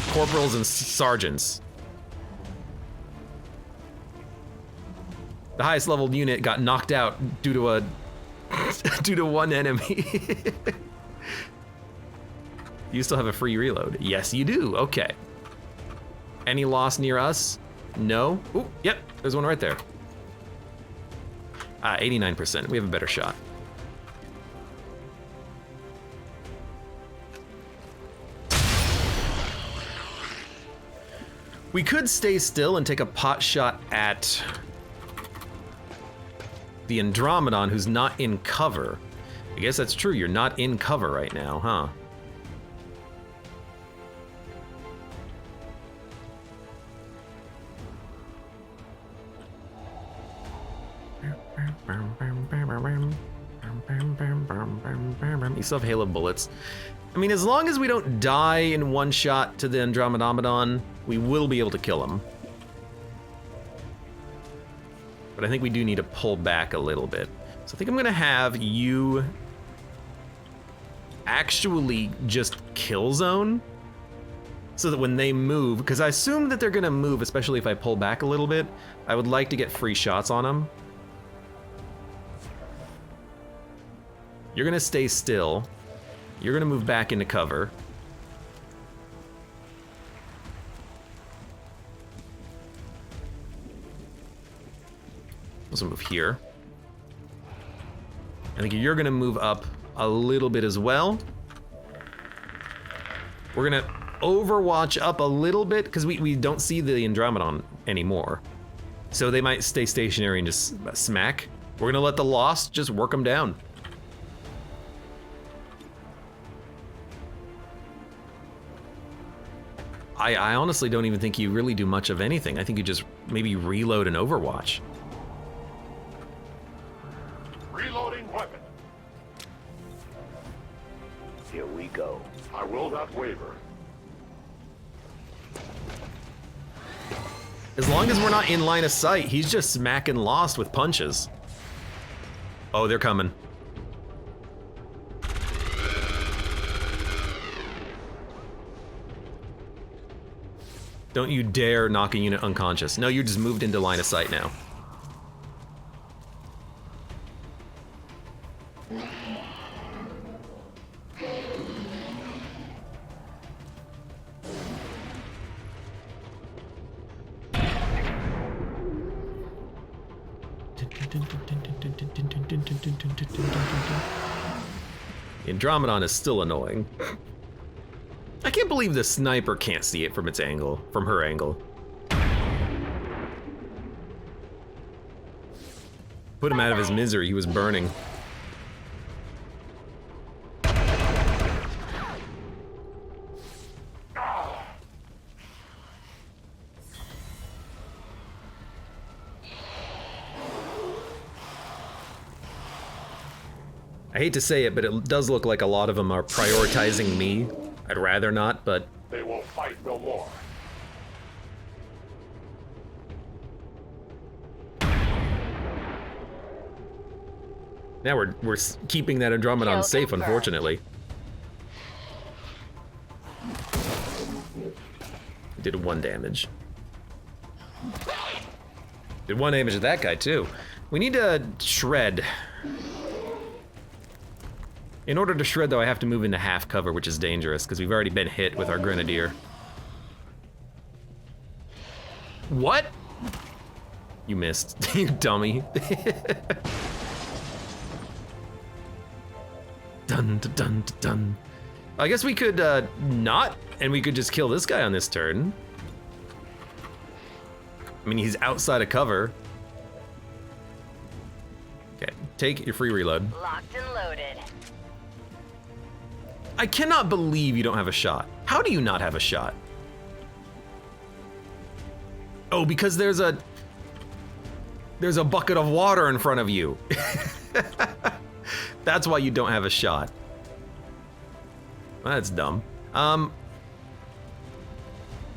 corporals and sergeants. The highest level unit got knocked out due to due to one enemy. You still have a free reload. Yes, you do. Okay. Any loss near us? No. Ooh, yep, there's one right there. 89%. We have a better shot. We could stay still and take a pot shot at the Andromedon, who's not in cover. I guess that's true. You're not in cover right now, huh? You still have Halo bullets. I mean, as long as we don't die in one shot to the Andromedon, we will be able to kill him. But I think we do need to pull back a little bit. So I think I'm gonna have you actually just kill zone so that when they move, because I assume that they're gonna move, especially if I pull back a little bit, I would like to get free shots on them. You're gonna stay still. You're gonna move back into cover. Let's move here. I think you're gonna move up a little bit as well. We're gonna overwatch up a little bit because we don't see the Andromedon anymore. So they might stay stationary and just smack. We're gonna let the Lost just work them down. I honestly don't even think you really do much of anything. I think you just maybe reload and overwatch. Reloading weapon. Here we go. I will not waver. As long as we're not in line of sight, he's just smacking Lost with punches. Oh, they're coming. Don't you dare knock a unit unconscious. No, you just moved into line of sight now. Andromedon is still annoying. I can't believe the sniper can't see it from its angle, from her angle. Put him out of his misery, he was burning. I hate to say it, but it does look like a lot of them are prioritizing me. I'd rather not, but... They will fight no more. Now we're keeping that Andromedon safe, unfortunately. Did 1 damage. Did 1 damage to that guy, too. We need to shred. In order to shred, though, I have to move into half cover, which is dangerous, because we've already been hit with our Grenadier. What? You missed, you dummy. Dun, dun, dun, dun. I guess we could, not, and we could just kill this guy on this turn. I mean, he's outside of cover. Okay, take your free reload. Locked and loaded. I cannot believe you don't have a shot. How do you not have a shot? Oh, because there's a bucket of water in front of you. That's why you don't have a shot. That's dumb. So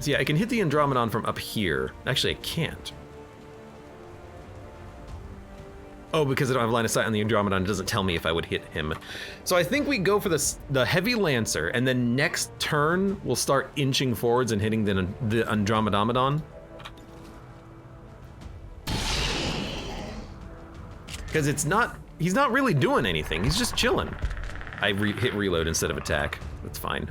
yeah, I can hit the Andromedon from up here. Actually, I can't. Oh, because I don't have line of sight on the Andromedon, it doesn't tell me if I would hit him. So I think we go for the Heavy Lancer, and then next turn, we'll start inching forwards and hitting the Andromedon. Because he's not really doing anything, he's just chilling. I hit reload instead of attack, that's fine.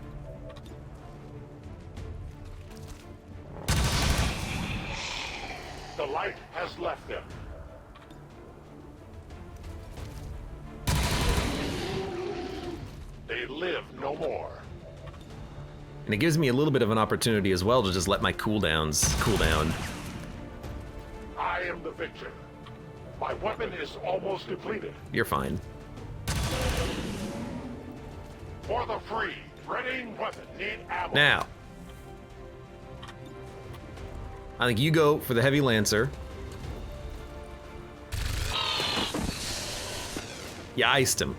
The light has left them. They live no more. And it gives me a little bit of an opportunity as well to just let my cooldowns cool down. I am the victor. My weapon is almost depleted. You're fine. For the free, readying weapon, need ammo. Now, I think you go for the Heavy Lancer. You iced him.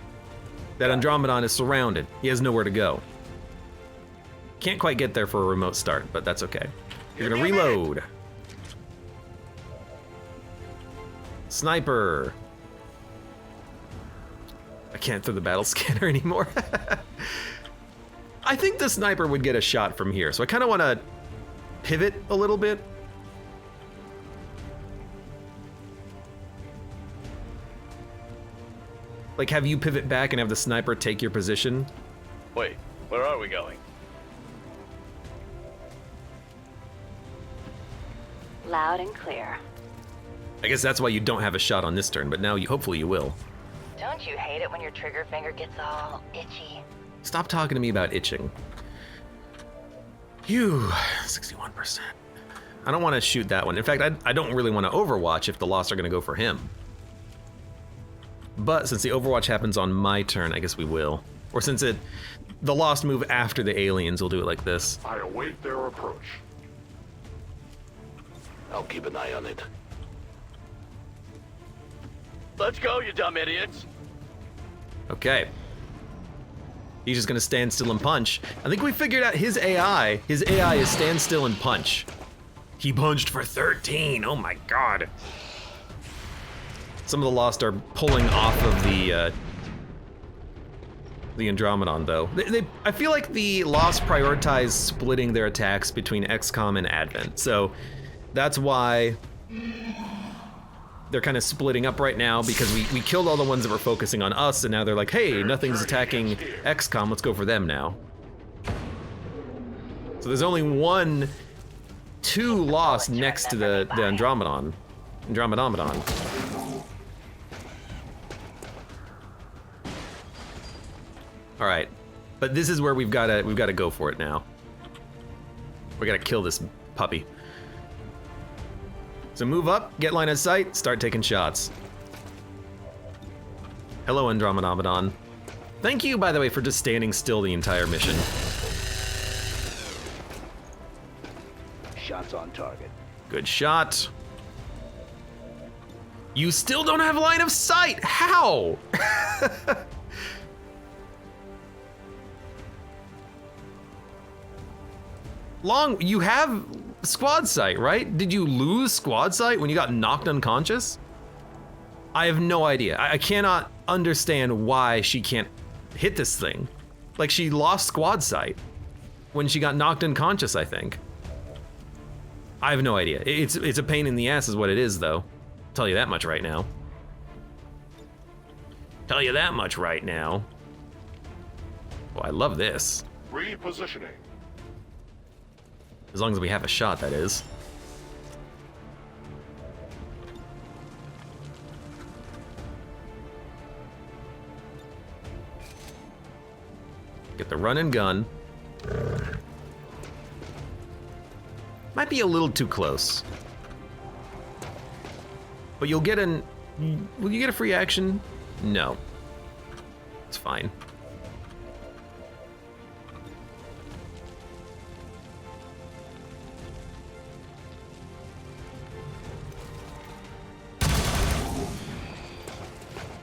That Andromedon is surrounded. He has nowhere to go. Can't quite get there for a remote start, but that's okay. You're gonna reload. Sniper. I can't throw the battle scanner anymore. I think the sniper would get a shot from here, so I kind of want to pivot a little bit. Like, have you pivot back and have the sniper take your position? Wait, where are we going? Loud and clear. I guess that's why you don't have a shot on this turn, but now hopefully you will. Don't you hate it when your trigger finger gets all itchy? Stop talking to me about itching. Phew, 61%. I don't want to shoot that one. In fact, I don't really want to overwatch if the Lost are going to go for him. But since the overwatch happens on my turn, I guess we will. Or since the Lost move after the aliens, we'll do it like this. I await their approach. I'll keep an eye on it. Let's go, you dumb idiots. Okay. He's just gonna stand still and punch. I think we figured out his AI. His AI is stand still and punch. He punched for 13, oh my god. Some of the Lost are pulling off of the Andromedon, though. I feel like the Lost prioritize splitting their attacks between XCOM and Advent, so that's why they're kind of splitting up right now, because we killed all the ones that were focusing on us, and now they're like, hey, nothing's attacking XCOM, let's go for them now. So there's only two Lost next to the Andromedon. All right, but this is where we've got to go for it now. We got to kill this puppy. So move up, get line of sight, start taking shots. Hello, Andromedon. Thank you, by the way, for just standing still the entire mission. Shots on target. Good shot. You still don't have line of sight. How? You have squad sight, right? Did you lose squad sight when you got knocked unconscious? I have no idea. I cannot understand why she can't hit this thing. Like, she lost squad sight when she got knocked unconscious, I think. I have no idea. It's a pain in the ass is what it is, though. Tell you that much right now. Tell you that much right now. Oh, I love this. Repositioning. As long as we have a shot, that is. Get the run and gun. Might be a little too close. But you'll get will you get a free action? No. It's fine.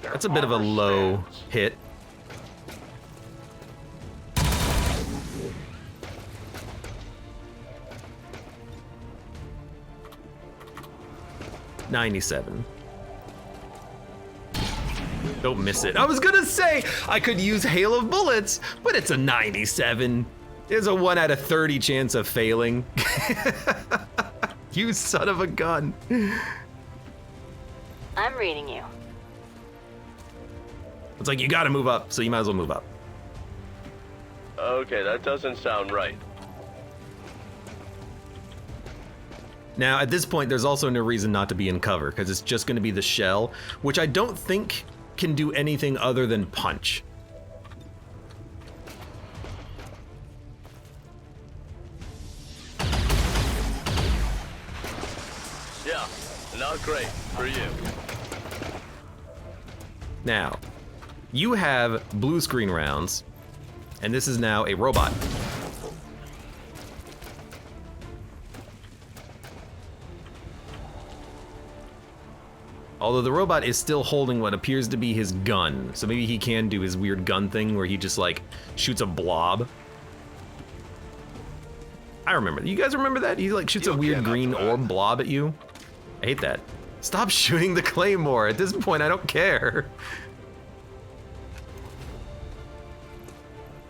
That's a bit of a low hit. $97. Don't miss it. I was gonna say I could use Hail of Bullets, but it's a 97. There's a 1 out of 30 chance of failing. You son of a gun. I'm reading you. It's like, you gotta move up, so you might as well move up. Okay, that doesn't sound right. Now, at this point, there's also no reason not to be in cover, because it's just going to be the shell, which I don't think can do anything other than punch. Yeah, not great for you. Now, you have blue screen rounds, and this is now a robot. Although the robot is still holding what appears to be his gun, so maybe he can do his weird gun thing where he just like shoots a blob. I remember. You guys remember that? He like shoots a weird green orb blob at you. I hate that. Stop shooting the claymore. At this point, I don't care.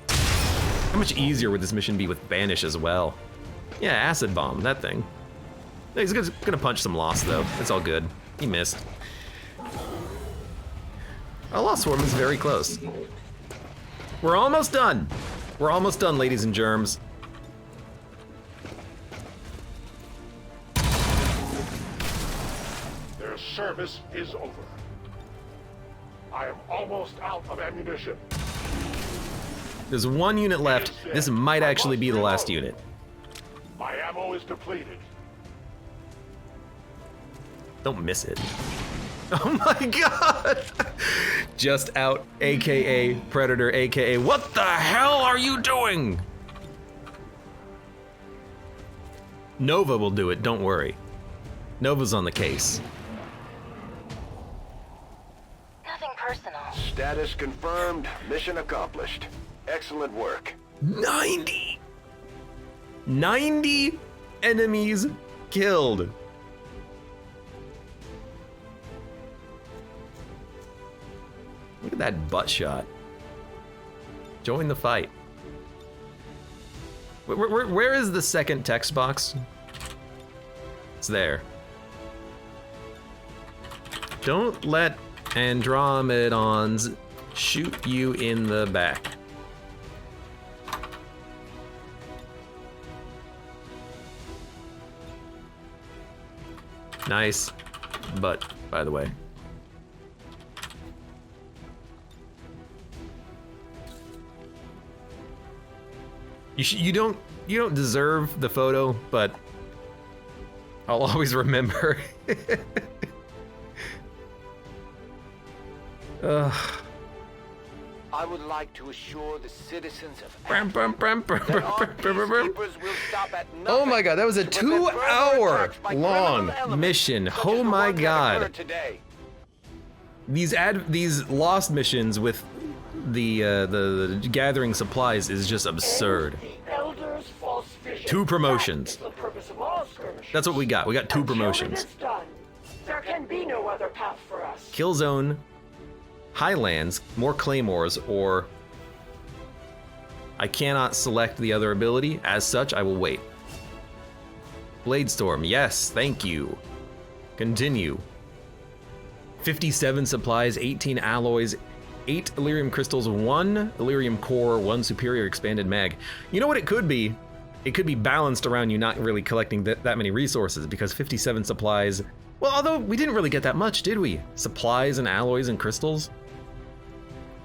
How much easier would this mission be with Banish as well? Yeah, acid bomb, that thing. He's gonna punch some Lost though. It's all good. He missed. Our Lost Swarm is very close. We're almost done. We're almost done, ladies and germs. Their service is over. I am almost out of ammunition. There's one unit left. This might actually be the last unit. My ammo is depleted. Don't miss it. Oh my god! Just out, aka Predator, aka what the hell are you doing? Nova will do it, don't worry. Nova's on the case. Nothing personal. Status confirmed. Mission accomplished. Excellent work. 90 enemies killed. at that butt shot. Join the fight. Where is the second text box? It's there. Don't let Andromedons shoot you in the back. Nice butt, by the way. You don't deserve the photo, but I'll always remember. I would like to assure the citizens of Oh my god, that was a 2-hour long mission. Oh my god. These lost missions with the gathering supplies is just absurd. 2 promotions. That's what we got. We got 2 promotions. There can be no other path for us. Killzone, Highlands, more claymores, or I cannot select the other ability. As such, I will wait. Bladestorm, yes, thank you. Continue. 57 supplies, 18 alloys, 8 Elerium crystals, 1 Elerium core, 1 superior expanded mag. You know what it could be? It could be balanced around you not really collecting that many resources, because 57 supplies, well, although we didn't really get that much, did we? Supplies and alloys and crystals?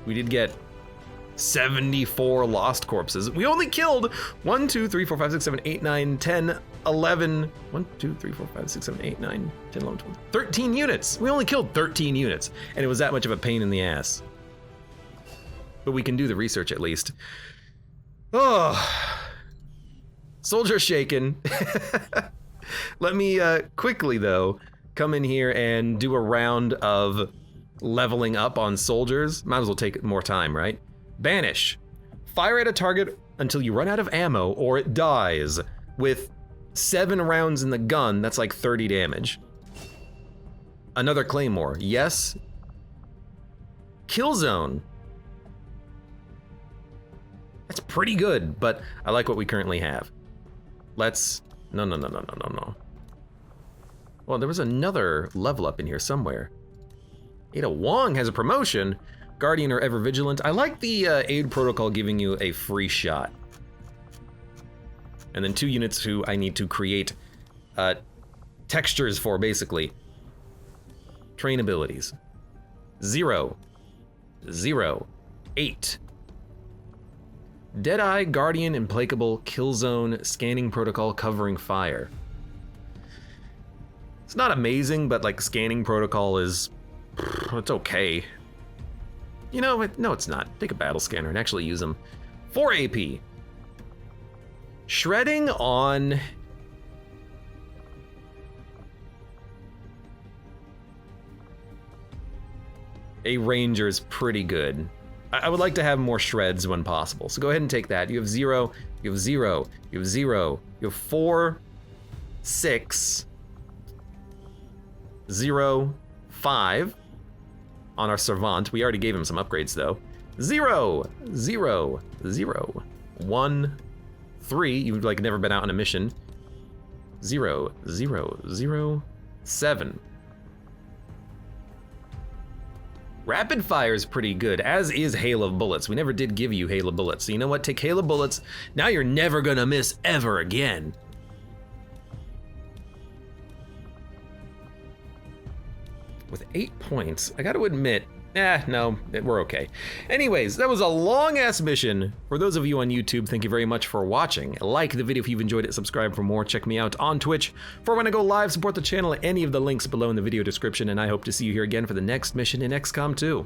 We did get 74 lost corpses. We only killed 1, 2, 3, 4, 5, 6, 7, 8, 9, 10, 11, 1, 2, 3, 4, 5, 6, 7, 8, 9, 10, 11, 12, 13 units. We only killed 13 units, and it was that much of a pain in the ass. But we can do the research at least. Oh, soldier shaken. Let me quickly though come in here and do a round of leveling up on soldiers. Might as well take more time, right? Banish. Fire at a target until you run out of ammo or it dies. With 7 rounds in the gun, that's like 30 damage. Another claymore, yes. Killzone. That's pretty good, but I like what we currently have. Let's, no. Well, there was another level up in here somewhere. Ada Wong has a promotion. Guardian or Ever Vigilant. I like the aid protocol giving you a free shot. And then 2 units who I need to create textures for, basically. Train abilities. 0, 0, 8. Deadeye, Guardian, Implacable, Killzone, Scanning Protocol, Covering Fire. It's not amazing, but like Scanning Protocol is, it's okay. You know, no it's not. Take a battle scanner and actually use them. 4 AP. Shredding on... a ranger is pretty good. I would like to have more shreds when possible. So go ahead and take that. You have 0, you have 0, you have 0, you have 4, 6, 0, 5 on our Servant. We already gave him some upgrades though. 0, 0, 0, 1, 3. You've like never been out on a mission. 0, 0, 0, 7. Rapid Fire is pretty good, as is Hail of Bullets. We never did give you Hail of Bullets, so you know what? Take Hail of Bullets. Now you're never gonna miss ever again. With 8 points, I gotta admit, no, we're okay. Anyways, that was a long-ass mission. For those of you on YouTube, thank you very much for watching. Like the video if you've enjoyed it, subscribe for more. Check me out on Twitch for when I go live. Support the channel at any of the links below in the video description, and I hope to see you here again for the next mission in XCOM 2.